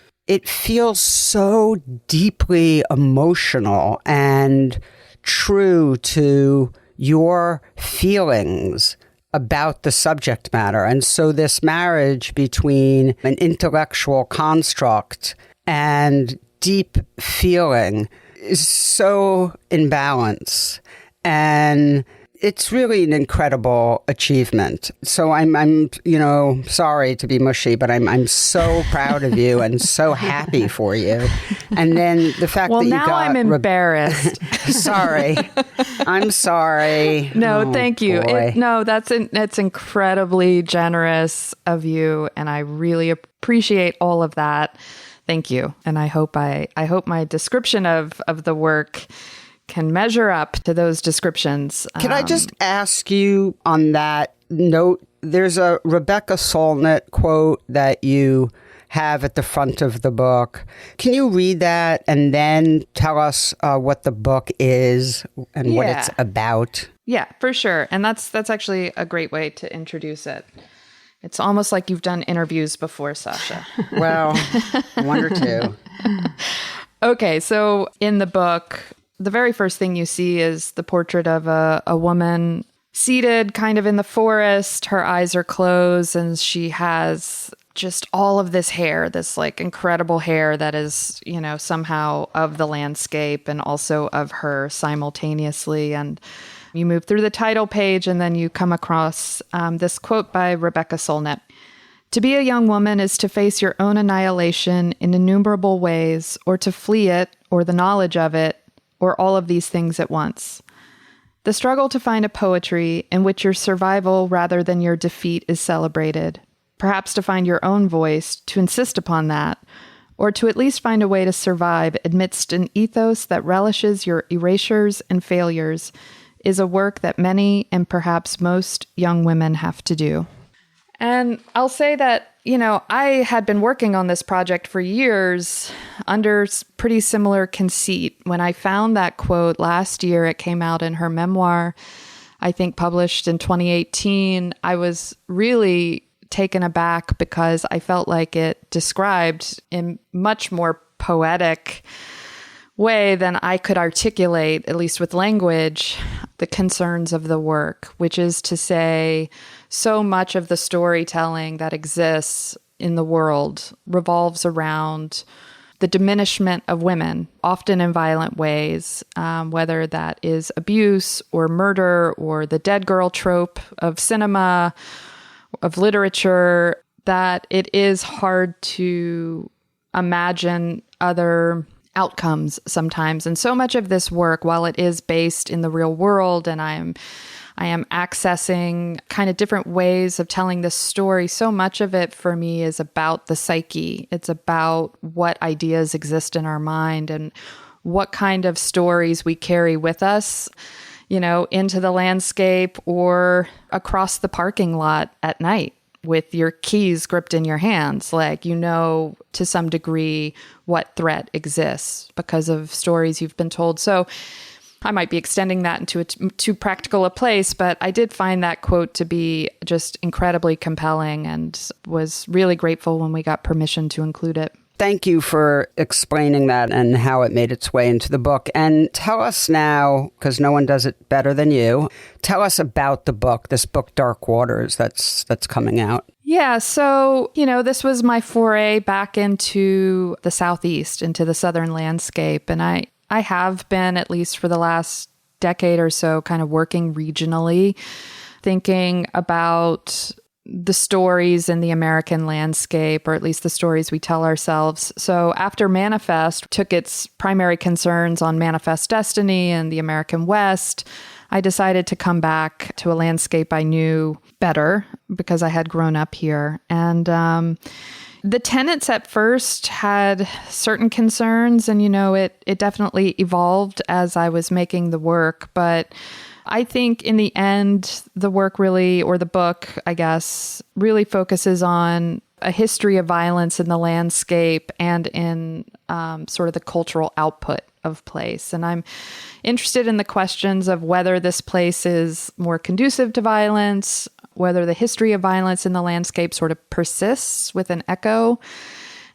so deeply emotional and true to your feelings about the subject matter. And so this marriage between an intellectual construct and deep feeling is so in balance. And it's really an incredible achievement. So I'm sorry to be mushy, but I'm so proud of you and so happy for you. And then the fact that you got...
Well, now I'm embarrassed.
Sorry. I'm sorry.
No, thank you. That's incredibly generous of you, and I really appreciate all of that. Thank you. And I hope my description of the work can measure up to those descriptions.
Can I just ask you on that note, there's a Rebecca Solnit quote that you have at the front of the book. Can you read that and then tell us what the book is and what it's about?
Yeah, for sure. And that's actually a great way to introduce it. It's almost like you've done interviews before, Sasha.
Well, one or two.
Okay, so in the book, the very first thing you see is the portrait of a woman seated kind of in the forest. Her eyes are closed, and she has just all of this hair, this like incredible hair that is, somehow of the landscape and also of her simultaneously. And you move through the title page, and then you come across this quote by Rebecca Solnit. "To be a young woman is to face your own annihilation in innumerable ways, or to flee it, or the knowledge of it, or all of these things at once. The struggle to find a poetry in which your survival rather than your defeat is celebrated, perhaps to find your own voice, to insist upon that, or to at least find a way to survive amidst an ethos that relishes your erasures and failures, is a work that many and perhaps most young women have to do." And I'll say that, I had been working on this project for years under pretty similar conceit. When I found that quote last year, it came out in her memoir, I think published in 2018. I was really taken aback because I felt like it described in much more poetic way than I could articulate, at least with language, the concerns of the work, which is to say, so much of the storytelling that exists in the world revolves around the diminishment of women, often in violent ways, whether that is abuse or murder or the dead girl trope of cinema, of literature, that it is hard to imagine other outcomes sometimes. And so much of this work, while it is based in the real world, and I am accessing kind of different ways of telling this story, so much of it for me is about the psyche. It's about what ideas exist in our mind and what kind of stories we carry with us into the landscape or across the parking lot at night with your keys gripped in your hands. Like, to some degree what threat exists because of stories you've been told. So I might be extending that into too practical a place, but I did find that quote to be just incredibly compelling and was really grateful when we got permission to include it.
Thank you for explaining that and how it made its way into the book. And tell us now, because no one does it better than you, tell us about the book, this book, Dark Waters, that's coming out.
Yeah, so, this was my foray back into the Southeast, into the Southern landscape. And I have been, at least for the last decade or so, kind of working regionally, thinking about the stories in the American landscape, or at least the stories we tell ourselves. So after Manifest took its primary concerns on manifest destiny and the American West, I decided to come back to a landscape I knew better because I had grown up here. And the tenets at first had certain concerns, and, it definitely evolved as I was making the work. But I think in the end, the work really, or the book, I guess, really focuses on a history of violence in the landscape and in sort of the cultural output of place. And I'm interested in the questions of whether this place is more conducive to violence, whether the history of violence in the landscape sort of persists with an echo,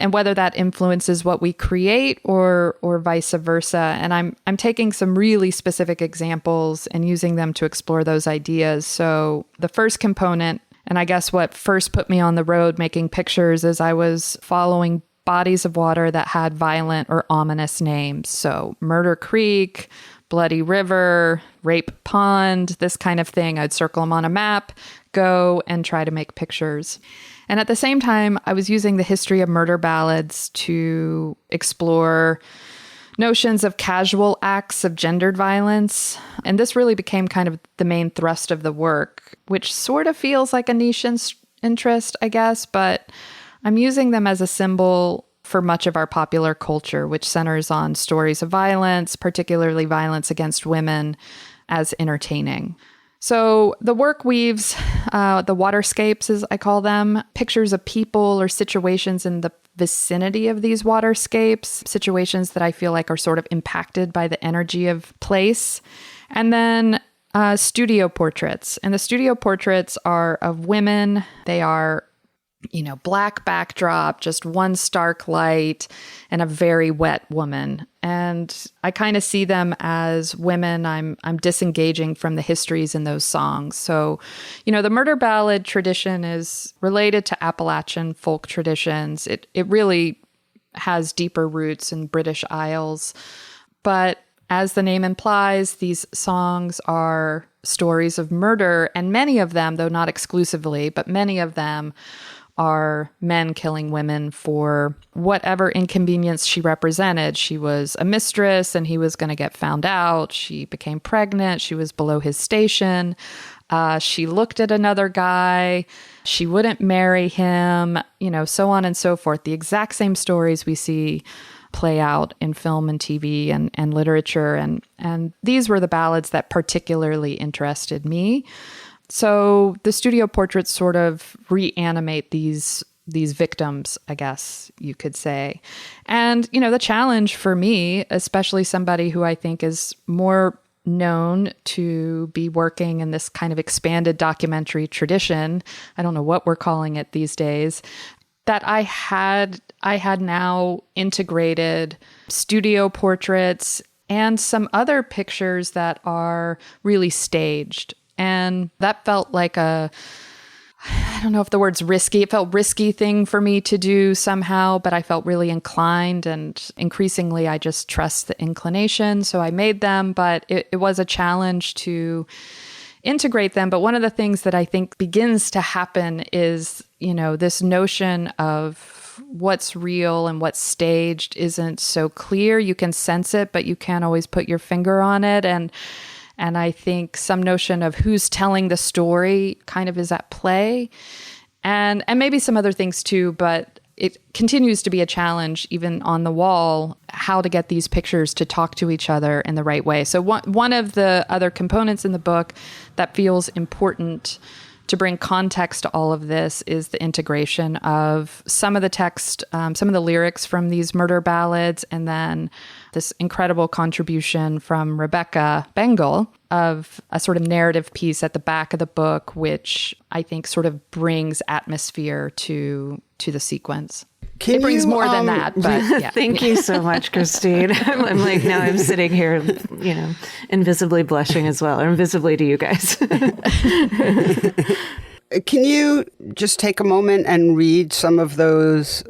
and whether that influences what we create or vice versa. And I'm taking some really specific examples and using them to explore those ideas. So the first component, and I guess what first put me on the road making pictures, is I was following bodies of water that had violent or ominous names. So Murder Creek, Bloody River, Rape Pond, this kind of thing. I'd circle them on a map, go and try to make pictures. And at the same time, I was using the history of murder ballads to explore notions of casual acts of gendered violence. And this really became kind of the main thrust of the work, which sort of feels like a niche interest, I guess, but I'm using them as a symbol for much of our popular culture, which centers on stories of violence, particularly violence against women, as entertaining. So the work weaves the waterscapes, as I call them, pictures of people or situations in the vicinity of these waterscapes, situations that I feel like are sort of impacted by the energy of place. And then studio portraits. And the studio portraits are of women. They are black backdrop, just one stark light, and a very wet woman. And I kind of see them as women I'm disengaging from the histories in those songs. So, the murder ballad tradition is related to Appalachian folk traditions. It really has deeper roots in British Isles. But as the name implies, these songs are stories of murder, and many of them, though not exclusively, but many of them are men killing women for whatever inconvenience she represented. She was a mistress and he was going to get found out. She became pregnant. She was below his station. She looked at another guy. She wouldn't marry him, so on and so forth. The exact same stories we see play out in film and TV and literature. And these were the ballads that particularly interested me. So the studio portraits sort of reanimate these victims, I guess you could say. And, the challenge for me, especially somebody who I think is more known to be working in this kind of expanded documentary tradition, I don't know what we're calling it these days, that I had now integrated studio portraits and some other pictures that are really staged. And that felt like I don't know if the word's risky. It felt risky thing for me to do somehow, but I felt really inclined, and increasingly I just trust the inclination. So I made them, but it was a challenge to integrate them. But one of the things that I think begins to happen is, this notion of what's real and what's staged isn't so clear. You can sense it, but you can't always put your finger on it. And I think some notion of who's telling the story kind of is at play, and maybe some other things too. But, it continues to be a challenge, even on the wall, how to get these pictures to talk to each other in the right way. So one of the other components in the book that feels important to bring context to all of this is the integration of some of the text, some of the lyrics from these murder ballads, and then this incredible contribution from Rebecca Bengal of a sort of narrative piece at the back of the book, which I think sort of brings atmosphere to the sequence. It brings more than that, but yeah.
Thank you so much, Kristine. I'm like, now I'm sitting here, invisibly blushing as well, or invisibly to you guys.
Can you just take a moment and read some of those,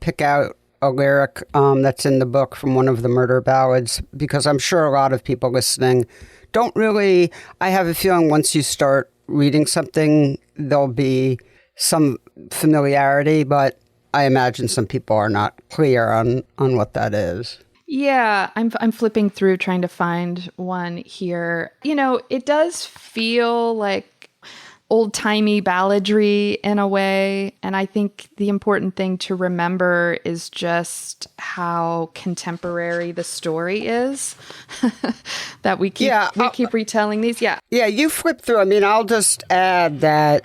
pick out a lyric that's in the book from one of the murder ballads? Because I'm sure a lot of people listening don't really, I have a feeling once you start reading something, there'll be some familiarity, but I imagine some people are not clear on what that is.
Yeah, I'm flipping through trying to find one here. It does feel like old-timey balladry in a way, and I think the important thing to remember is just how contemporary the story is. That we keep retelling these. Yeah,
you flip through. I mean, I'll just add that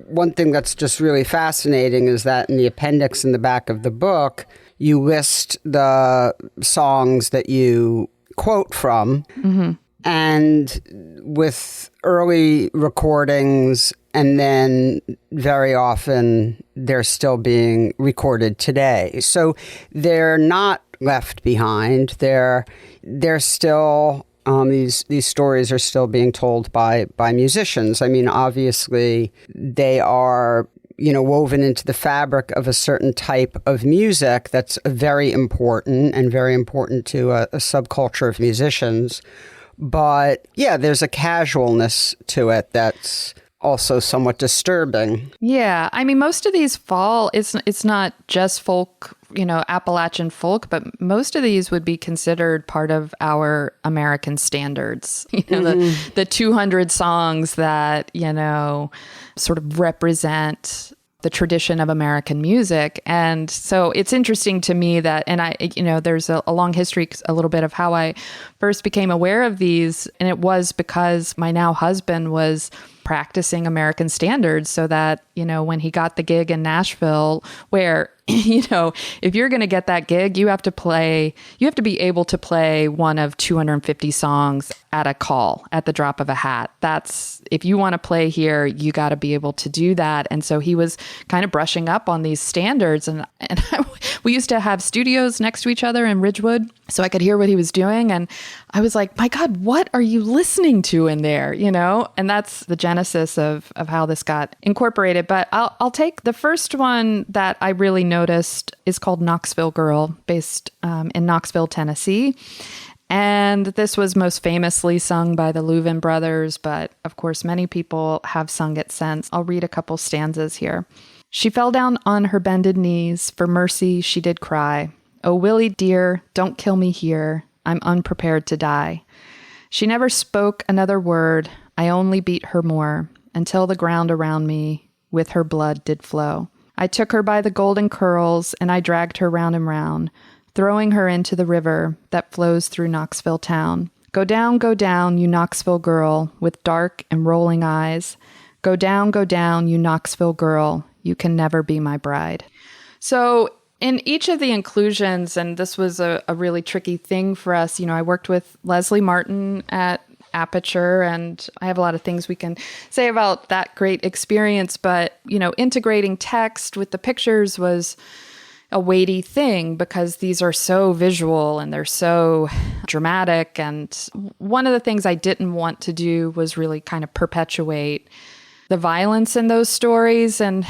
one thing that's just really fascinating is that in the appendix in the back of the book, you list the songs that you quote from. Mm-hmm. And with early recordings, and then very often they're still being recorded today. So they're not left behind. They're still these stories are still being told by musicians. I mean, obviously they are woven into the fabric of a certain type of music that's very important to a subculture of musicians. But yeah, there's a casualness to it that's also somewhat disturbing.
Yeah, I mean, most of these fall, it's not just folk, Appalachian folk, but most of these would be considered part of our American standards. The 200 songs that, sort of represent the tradition of American music. And so it's interesting to me that, and there's a long history, a little bit of how I first became aware of these. And it was because my now husband was practicing American standards so that, when he got the gig in Nashville, where, if you're going to get that gig, you have to be able to play one of 250 songs at a call, at the drop of a hat. If you want to play here, you got to be able to do that. And so he was kind of brushing up on these standards. And we used to have studios next to each other in Ridgewood, so I could hear what he was doing. And I was like, my God, what are you listening to in there? And that's the genesis of how this got incorporated. But I'll take the first one that I really noticed is called Knoxville Girl, based in Knoxville, Tennessee. And this was most famously sung by the Louvin brothers, but of course many people have sung it since. I'll read a couple stanzas here. She fell down on her bended knees, for mercy she did cry. Oh, Willie dear, don't kill me here, I'm unprepared to die. She never spoke another word, I only beat her more, until the ground around me with her blood did flow. I took her by the golden curls, and I dragged her round and round, throwing her into the river that flows through Knoxville town. Go down, you Knoxville girl, with dark and rolling eyes. Go down, you Knoxville girl, you can never be my bride. So in each of the inclusions, and this was a really tricky thing for us, I worked with Leslie Martin at Aperture, and I have a lot of things we can say about that great experience, but, integrating text with the pictures was a weighty thing because these are so visual and they're so dramatic. And one of the things I didn't want to do was really kind of perpetuate the violence in those stories. And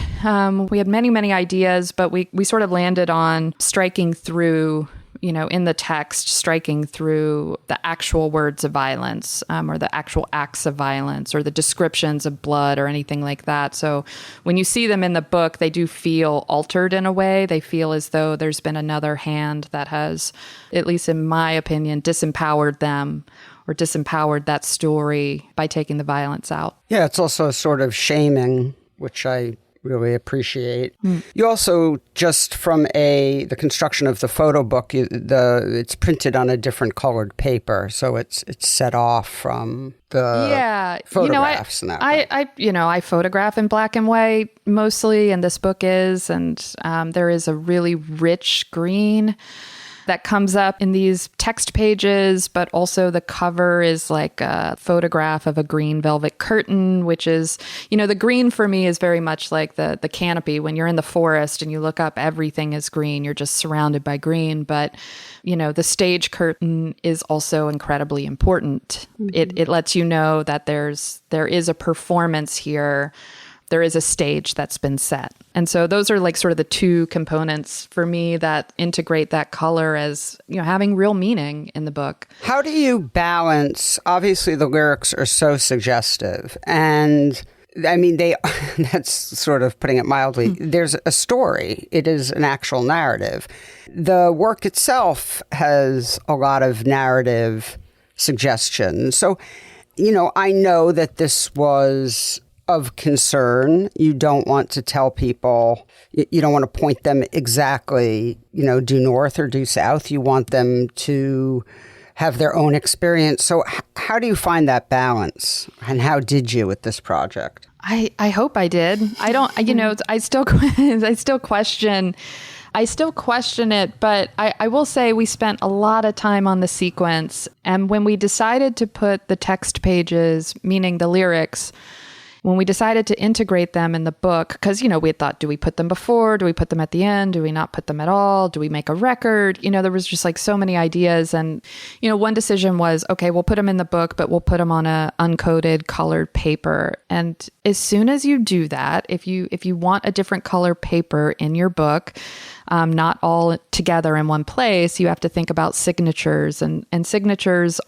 we had many, many ideas, but we sort of landed on striking through, in the text, striking through the actual words of violence or the actual acts of violence or the descriptions of blood or anything like that. So when you see them in the book, they do feel altered in a way. They feel as though there's been another hand that has, at least in my opinion, disempowered them or disempowered that story by taking the violence out.
Yeah, it's also a sort of shaming, which I really appreciate. You also, just from the construction of the photo book, it's printed on a different colored paper, so it's set off from the photographs.
I photograph in black and white mostly, and this book is, and there is a really rich green that comes up in these text pages, but also the cover is like a photograph of a green velvet curtain, which is, the green for me is very much like the canopy. When you're in the forest and you look up, everything is green. You're just surrounded by green. But, the stage curtain is also incredibly important. Mm-hmm. It lets you know that there is a performance here. There is a stage that's been set. And so those are like sort of the two components for me that integrate that color as, having real meaning in the book.
How do you balance, obviously the lyrics are so suggestive, and I mean, that's sort of putting it mildly. There's a story. It is an actual narrative. The work itself has a lot of narrative suggestion. So, I know that this was of concern. You don't want to tell people, you don't want to point them exactly, due north or due south. You want them to have their own experience. So how do you find that balance? And how did you with this project?
I hope I did. I don't, I still question it, but I will say we spent a lot of time on the sequence. And when we decided to put the text pages, meaning the lyrics, when we decided to integrate them in the book, because, we had thought, do we put them before? Do we put them at the end? Do we not put them at all? Do we make a record? There was just like so many ideas. And, one decision was, okay, we'll put them in the book, but we'll put them on a uncoated colored paper. And as soon as you do that, if you want a different color paper in your book, not all together in one place, you have to think about signatures. And signatures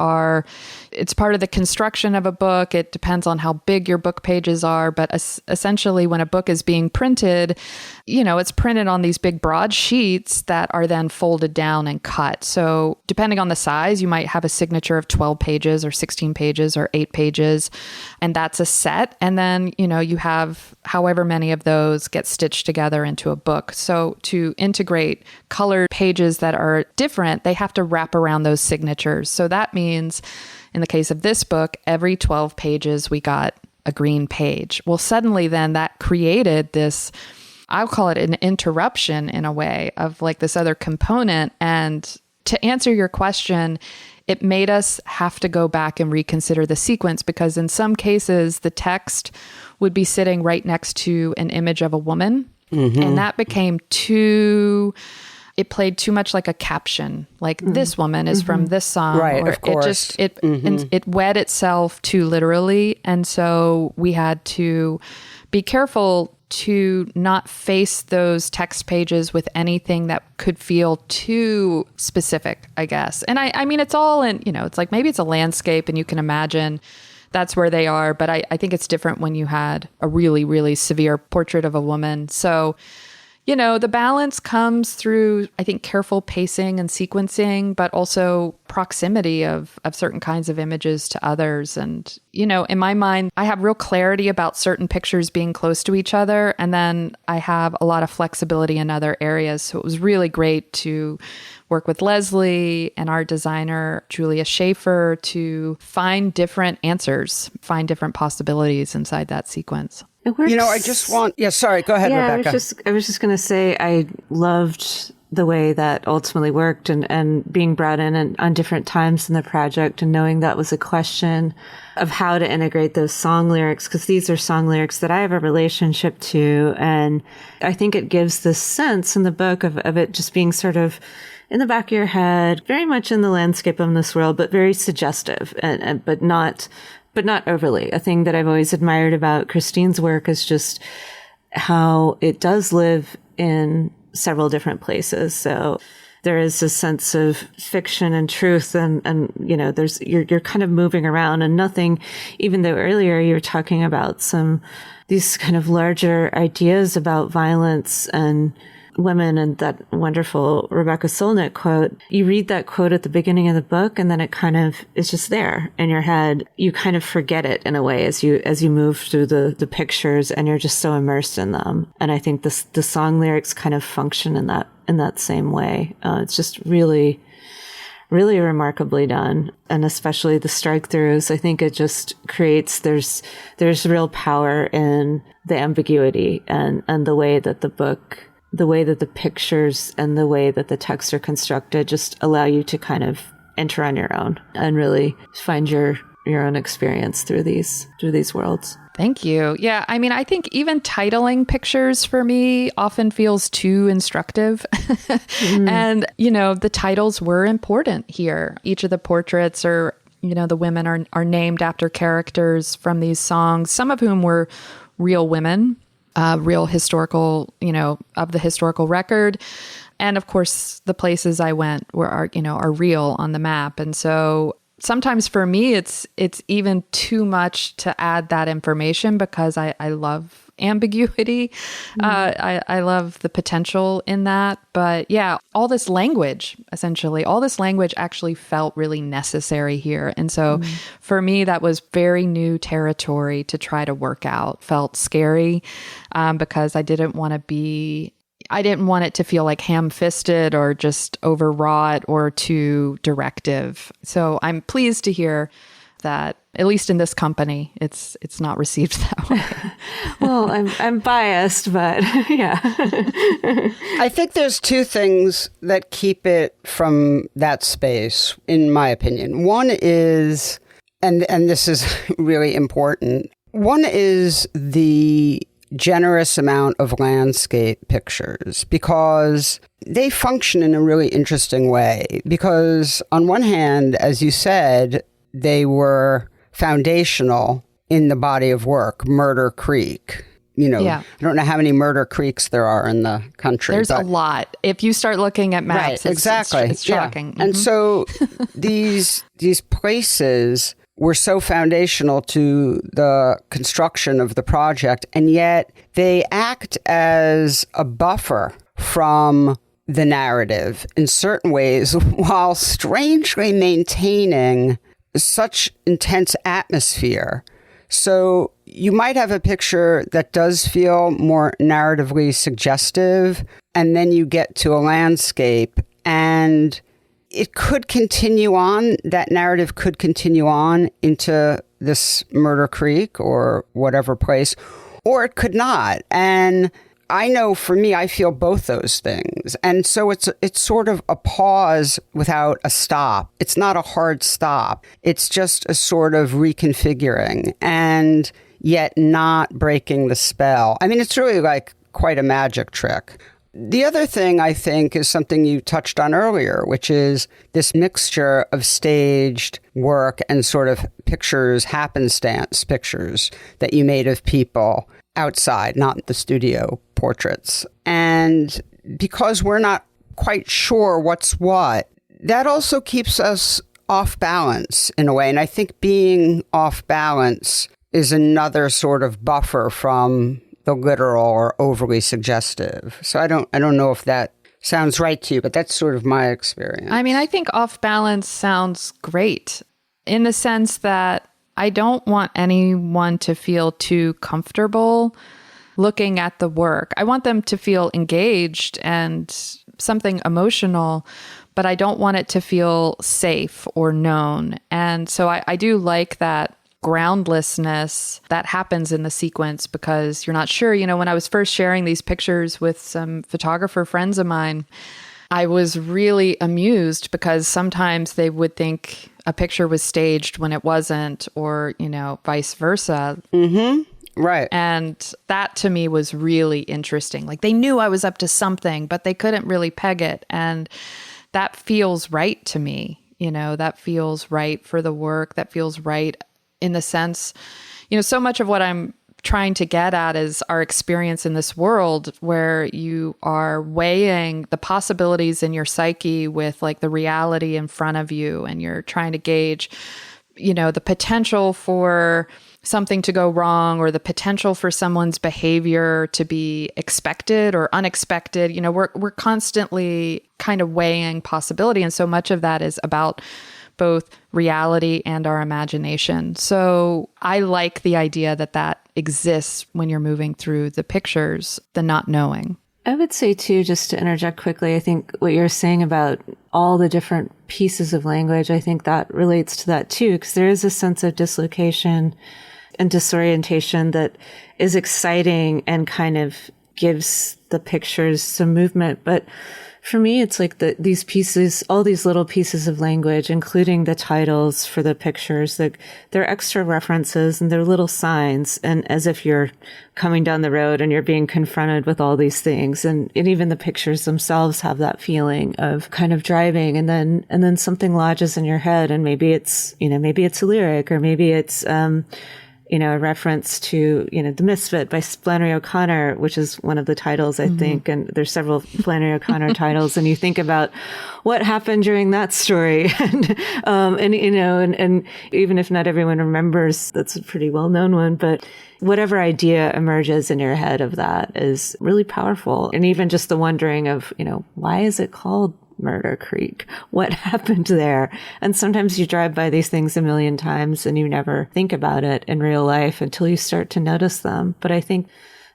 it's part of the construction of a book. It depends on how big your book pages are. But essentially, when a book is being printed, it's printed on these big broad sheets that are then folded down and cut. So depending on the size, you might have a signature of 12 pages or 16 pages or 8 pages. And that's a set. And then, you have however many of those get stitched together into a book. So to integrate colored pages that are different, they have to wrap around those signatures. So that means, in the case of this book, every 12 pages, we got a green page. Well, suddenly then that created this, I'll call it an interruption in a way of like this other component. And to answer your question, it made us have to go back and reconsider the sequence, because in some cases, the text would be sitting right next to an image of a woman. Mm-hmm. And that became it played too much like a caption, like this woman is from this song.
Right,
or
of course.
It wed itself too literally. And so we had to be careful to not face those text pages with anything that could feel too specific, I guess. And I mean, it's all in, it's like maybe it's a landscape and you can imagine that's where they are. But I think it's different when you had a really, really severe portrait of a woman. So, the balance comes through, I think, careful pacing and sequencing, but also proximity of certain kinds of images to others. And, in my mind, I have real clarity about certain pictures being close to each other. And then I have a lot of flexibility in other areas. So it was really great to work with Leslie and our designer, Julia Schaefer, to find different answers, find different possibilities inside that sequence.
It works.
I just want... Yeah, sorry. Go ahead, Rebecca.
I was just going to say I loved the way that ultimately worked and being brought in on different times in the project and knowing that was a question of how to integrate those song lyrics, because these are song lyrics that I have a relationship to. And I think it gives this sense in the book of it just being sort of in the back of your head, very much in the landscape of this world, but very suggestive but not overly. A thing that I've always admired about Kristine's work is just how it does live in several different places. So there is a sense of fiction and truth and you're kind of moving around and nothing, even though earlier you were talking about these kind of larger ideas about violence and women and that wonderful Rebecca Solnit quote, you read that quote at the beginning of the book and then it kind of is just there in your head. You kind of forget it in a way as you move through the pictures and you're just so immersed in them. And I think the song lyrics kind of function in that same way. It's just really, really remarkably done. And especially the strike throughs, I think it just creates, there's real power in the ambiguity and the way that the pictures and the way that the texts are constructed just allow you to kind of enter on your own and really find your own experience through these worlds.
Thank you. Yeah, I mean, I think even titling pictures for me often feels too instructive. And, the titles were important here. Each of the portraits are, the women are named after characters from these songs, some of whom were real women, real historical, of the historical record. And of course, the places I went are real on the map. And so sometimes for me, it's even too much to add that information because I love ambiguity. I love the potential in that. But yeah, all this language actually felt really necessary here. And so for me, that was very new territory to try to work out. Felt scary because I didn't want it to feel like ham-fisted or just overwrought or too directive. So I'm pleased to hear that, at least in this company, it's not received that way.
Well, I'm biased, but yeah.
I think there's two things that keep it from that space, in my opinion. One is, and this is really important, one is the generous amount of landscape pictures, because they function in a really interesting way. Because on one hand, as you said, they were foundational in the body of work. Murder Creek, I don't know how many Murder Creeks there are in the country.
There's a lot. If you start looking at maps,
right, exactly.
It's shocking.
Yeah. And so these places were so foundational to the construction of the project, and yet they act as a buffer from the narrative in certain ways, while strangely maintaining such intense atmosphere. So you might have a picture that does feel more narratively suggestive, and then you get to a landscape and it could continue on, that narrative could continue on into this Murder Creek or whatever place, or it could not. And I know for me, I feel both those things. And so it's sort of a pause without a stop. It's not a hard stop. It's just a sort of reconfiguring and yet not breaking the spell. I mean, it's really like quite a magic trick. The other thing I think is something you touched on earlier, which is this mixture of staged work and sort of pictures, happenstance pictures that you made of people outside, not the studio portraits. And because we're not quite sure what's what, that also keeps us off balance in a way. And I think being off balance is another sort of buffer from the literal or overly suggestive. So I don't know if that sounds right to you, but that's sort of my experience.
I mean, I think off balance sounds great in the sense that I don't want anyone to feel too comfortable looking at the work. I want them to feel engaged and something emotional, but I don't want it to feel safe or known. And so I do like that groundlessness that happens in the sequence because you're not sure. When I was first sharing these pictures with some photographer friends of mine, I was really amused because sometimes they would think a picture was staged when it wasn't, or, vice versa.
Mm-hmm. Right. And
that to me was really interesting. Like they knew I was up to something, but they couldn't really peg it. And that feels right to me. That feels right for the work. That feels right in the sense, so much of what I'm trying to get at is our experience in this world where you are weighing the possibilities in your psyche with like the reality in front of you, and you're trying to gauge, the potential for something to go wrong or the potential for someone's behavior to be expected or unexpected. You know, we're constantly kind of weighing possibility. And so much of that is about both reality and our imagination. So I like the idea that that exists when you're moving through the pictures, the not knowing.
I would say too, just to interject quickly, I think what you're saying about all the different pieces of language, I think that relates to that too, because there is a sense of dislocation and disorientation that is exciting and kind of gives the pictures some movement. But for me, it's like these pieces, all these little pieces of language, including the titles for the pictures, they're extra references and they're little signs, and as if you're coming down the road and you're being confronted with all these things. And even the pictures themselves have that feeling of kind of driving, and then something lodges in your head, and maybe it's a lyric, or maybe it's, a reference to, The Misfit by Flannery O'Connor, which is one of the titles, I think. And there's several Flannery O'Connor titles. And you think about what happened during that story. And even if not everyone remembers, that's a pretty well-known one. But whatever idea emerges in your head of that is really powerful. And even just the wondering of, why is it called Murder Creek? What happened there? And sometimes you drive by these things a million times and you never think about it in real life until you start to notice them. But I think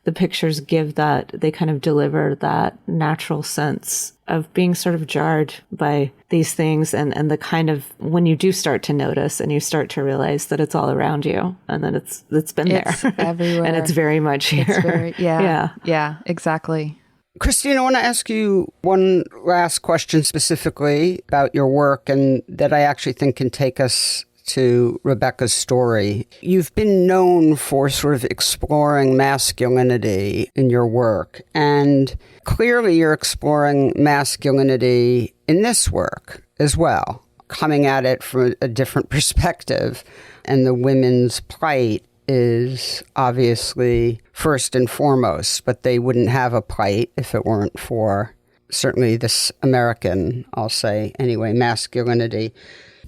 the pictures they kind of deliver that natural sense of being sort of jarred by these things, and the kind of, when you do start to notice and you start to realize that it's all around you, and then it's been there
everywhere.
And it's very much here.
Yeah, exactly.
Kristine, I want to ask you one last question specifically about your work, and that I actually think can take us to Rebecca's story. You've been known for sort of exploring masculinity in your work, and clearly you're exploring masculinity in this work as well, coming at it from a different perspective. And the women's plight is obviously first and foremost, but they wouldn't have a plight if it weren't for certainly this American, I'll say anyway, masculinity.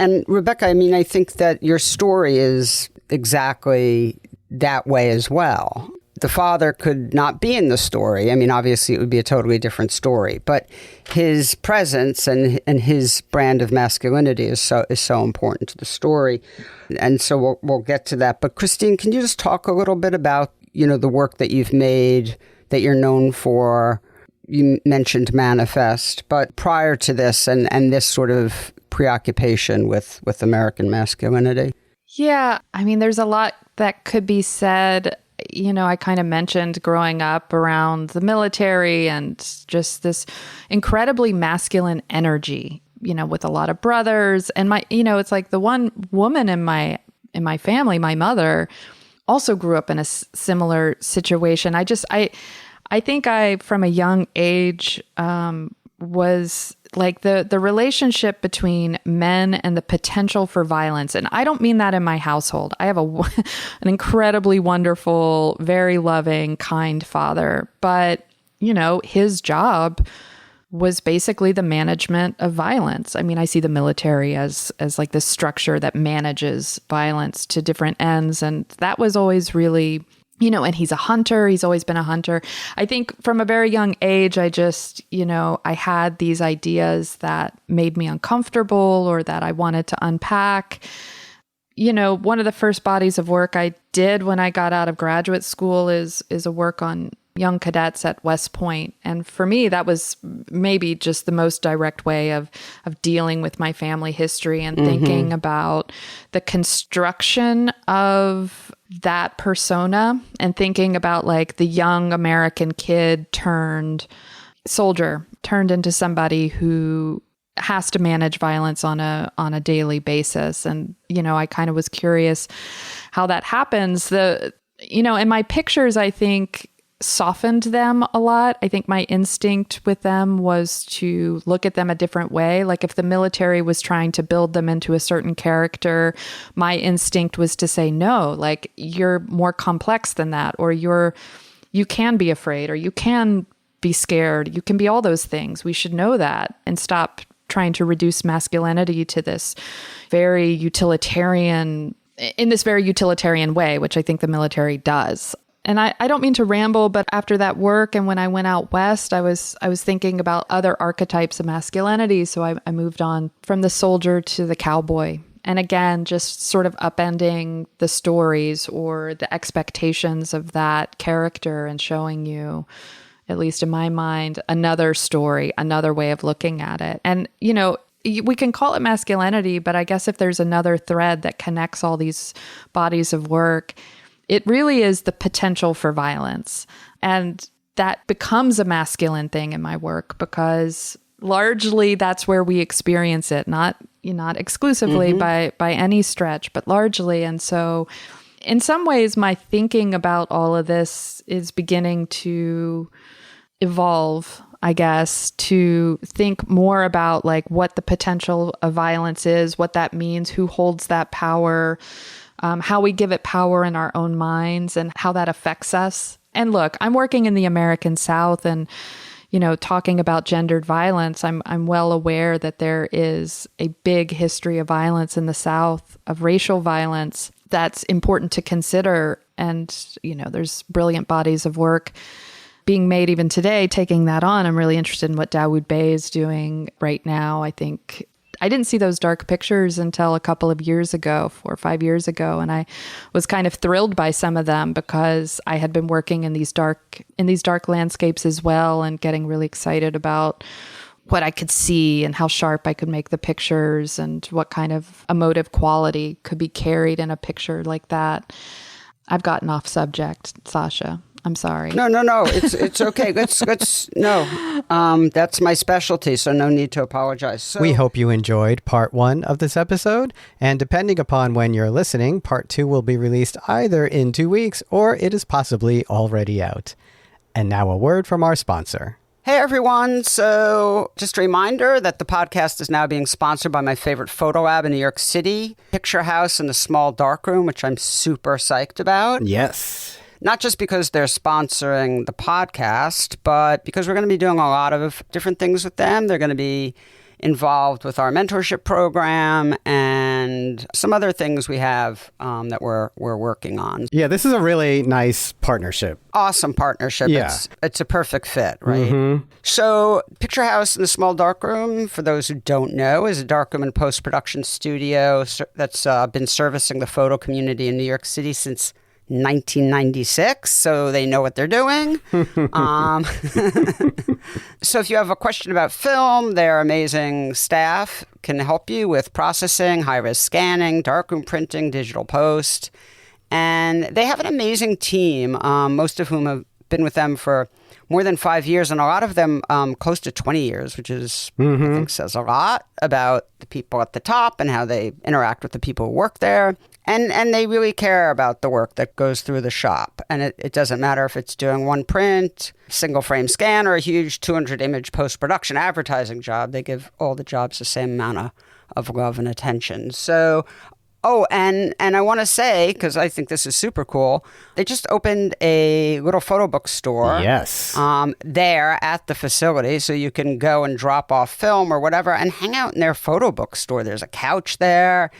And Rebecca, I think that your story is exactly that way as well. The father could not be in the story. Obviously it would be a totally different story, but his presence and his brand of masculinity is so important to the story. And so we'll get to that. But Kristine, can you just talk a little bit about, the work that you've made, that you're known for? You mentioned Manifest, but prior to this and this sort of preoccupation with American masculinity.
Yeah, there's a lot that could be said. I kind of mentioned growing up around the military and just this incredibly masculine energy, with a lot of brothers. And it's like the one woman in my family, my mother, also grew up in a similar situation. I think I, from a young age, was like the relationship between men and the potential for violence. And I don't mean that in my household. I have an incredibly wonderful, very loving, kind father. But, his job was basically the management of violence. I see the military as like this structure that manages violence to different ends. And that was always really, and he's a hunter. He's always been a hunter. I think from a very young age, I just, I had these ideas that made me uncomfortable or that I wanted to unpack. One of the first bodies of work I did when I got out of graduate school is a work on young cadets at West Point. And for me, that was maybe just the most direct way of dealing with my family history and thinking about the construction of that persona and thinking about like the young American kid turned soldier, turned into somebody who has to manage violence on a daily basis. And, I kind of was curious how that happens. And my pictures, I think, softened them a lot. I think my instinct with them was to look at them a different way. Like if the military was trying to build them into a certain character, my instinct was to say, no, like you're more complex than that, or you can be afraid, or you can be scared. You can be all those things. We should know that and stop trying to reduce masculinity to this very utilitarian in this very utilitarian way, which I think the military does. And I don't mean to ramble, but after that work and when I went out west, I was thinking about other archetypes of masculinity. So I moved on from the soldier to the cowboy. And again, just sort of upending the stories or the expectations of that character and showing you, at least in my mind, another story, another way of looking at it. And, you know, we can call it masculinity, but I guess if there's another thread that connects all these bodies of work, it really is the potential for violence. And that becomes a masculine thing in my work because largely that's where we experience it, not exclusively by any stretch, but largely. And so in some ways, my thinking about all of this is beginning to evolve, I guess, to think more about like what the potential of violence is, what that means, who holds that power, how we give it power in our own minds and how that affects us. And look, I'm working in the American South and, you know, talking about gendered violence. I'm well aware that there is a big history of violence in the South, of racial violence that's important to consider. And, you know, there's brilliant bodies of work being made even today, taking that on. I'm really interested in what Dawood Bey is doing right now. I think I didn't see those dark pictures until a couple of years ago, 4 or 5 years ago. And I was kind of thrilled by some of them because I had been working in these dark landscapes as well and getting really excited about what I could see and how sharp I could make the pictures and what kind of emotive quality could be carried in a picture like that. I've gotten off subject, Sasha. I'm sorry.
No. It's okay. That's my specialty, so no need to apologize. So,
we hope you enjoyed part 1 of this episode, and depending upon when you're listening, part 2 will be released either in 2 weeks or it is possibly already out. And now a word from our sponsor.
Hey everyone, so just a reminder that the podcast is now being sponsored by my favorite photo lab in New York City, Picture House in the Small Darkroom, which I'm super psyched about.
Yes.
Not just because they're sponsoring the podcast, but because we're going to be doing a lot of different things with them. They're going to be involved with our mentorship program and some other things we have that we're working on.
Yeah, this is a really nice partnership.
Awesome partnership.
Yeah.
It's a perfect fit, right? So Picture House in the Small Darkroom, for those who don't know, is a darkroom and post-production studio that's been servicing the photo community in New York City since 1996, so they know what they're doing. So if you have a question about film, their amazing staff can help you with processing, high-res scanning, darkroom printing, digital post. And they have an amazing team, most of whom have been with them for more than 5 years, and a lot of them close to 20 years, which is, I think, says a lot about the people at the top and how they interact with the people who work there. And they really care about the work that goes through the shop. And it doesn't matter if it's doing one print, single frame scan, or a huge 200 image post-production advertising job. They give all the jobs the same amount of love and attention. So, and I want to say, because I think this is super cool, they just opened a little photo book store.
Yes.
There at the facility, so you can go and drop off film or whatever and hang out in their photo book store. There's a couch there.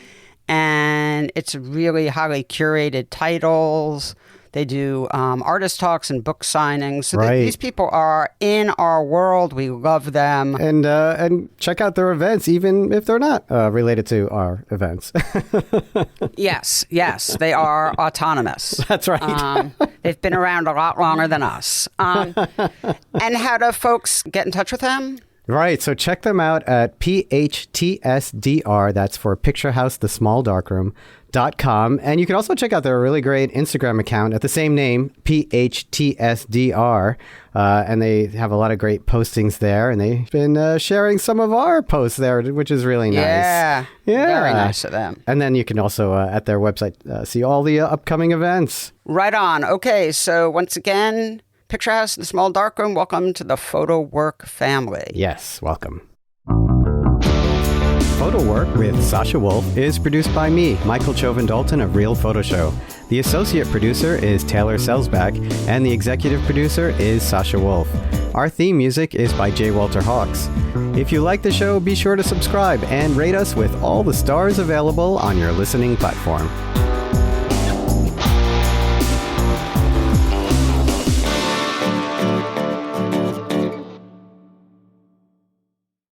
And it's really highly curated titles. They do artist talks and book signings. So these people are in our world. We love them.
And check out their events, even if they're not related to our events.
Yes. They are autonomous.
That's right.
They've been around a lot longer than us. And how do folks get in touch with them?
Right. So check them out at PHTSDR. That's for Picture House, the Small Darkroom.com. And you can also check out their really great Instagram account at the same name, PHTSDR. And they have a lot of great postings there. And they've been sharing some of our posts there, which is really nice.
Yeah. Very nice of them.
And then you can also, at their website, see all the upcoming events.
Right on. Okay. So once again, Picture House in the Small Darkroom, welcome to the Photo Work family.
Yes, welcome. Photo Work with Sasha Wolf is produced by me, Michael Chauvin-Dalton of Real Photo Show. The associate producer is Taylor Selsback, and the executive producer is Sasha Wolf. Our theme music is by J. Walter Hawks. If you like the show, be sure to subscribe and rate us with all the stars available on your listening platform.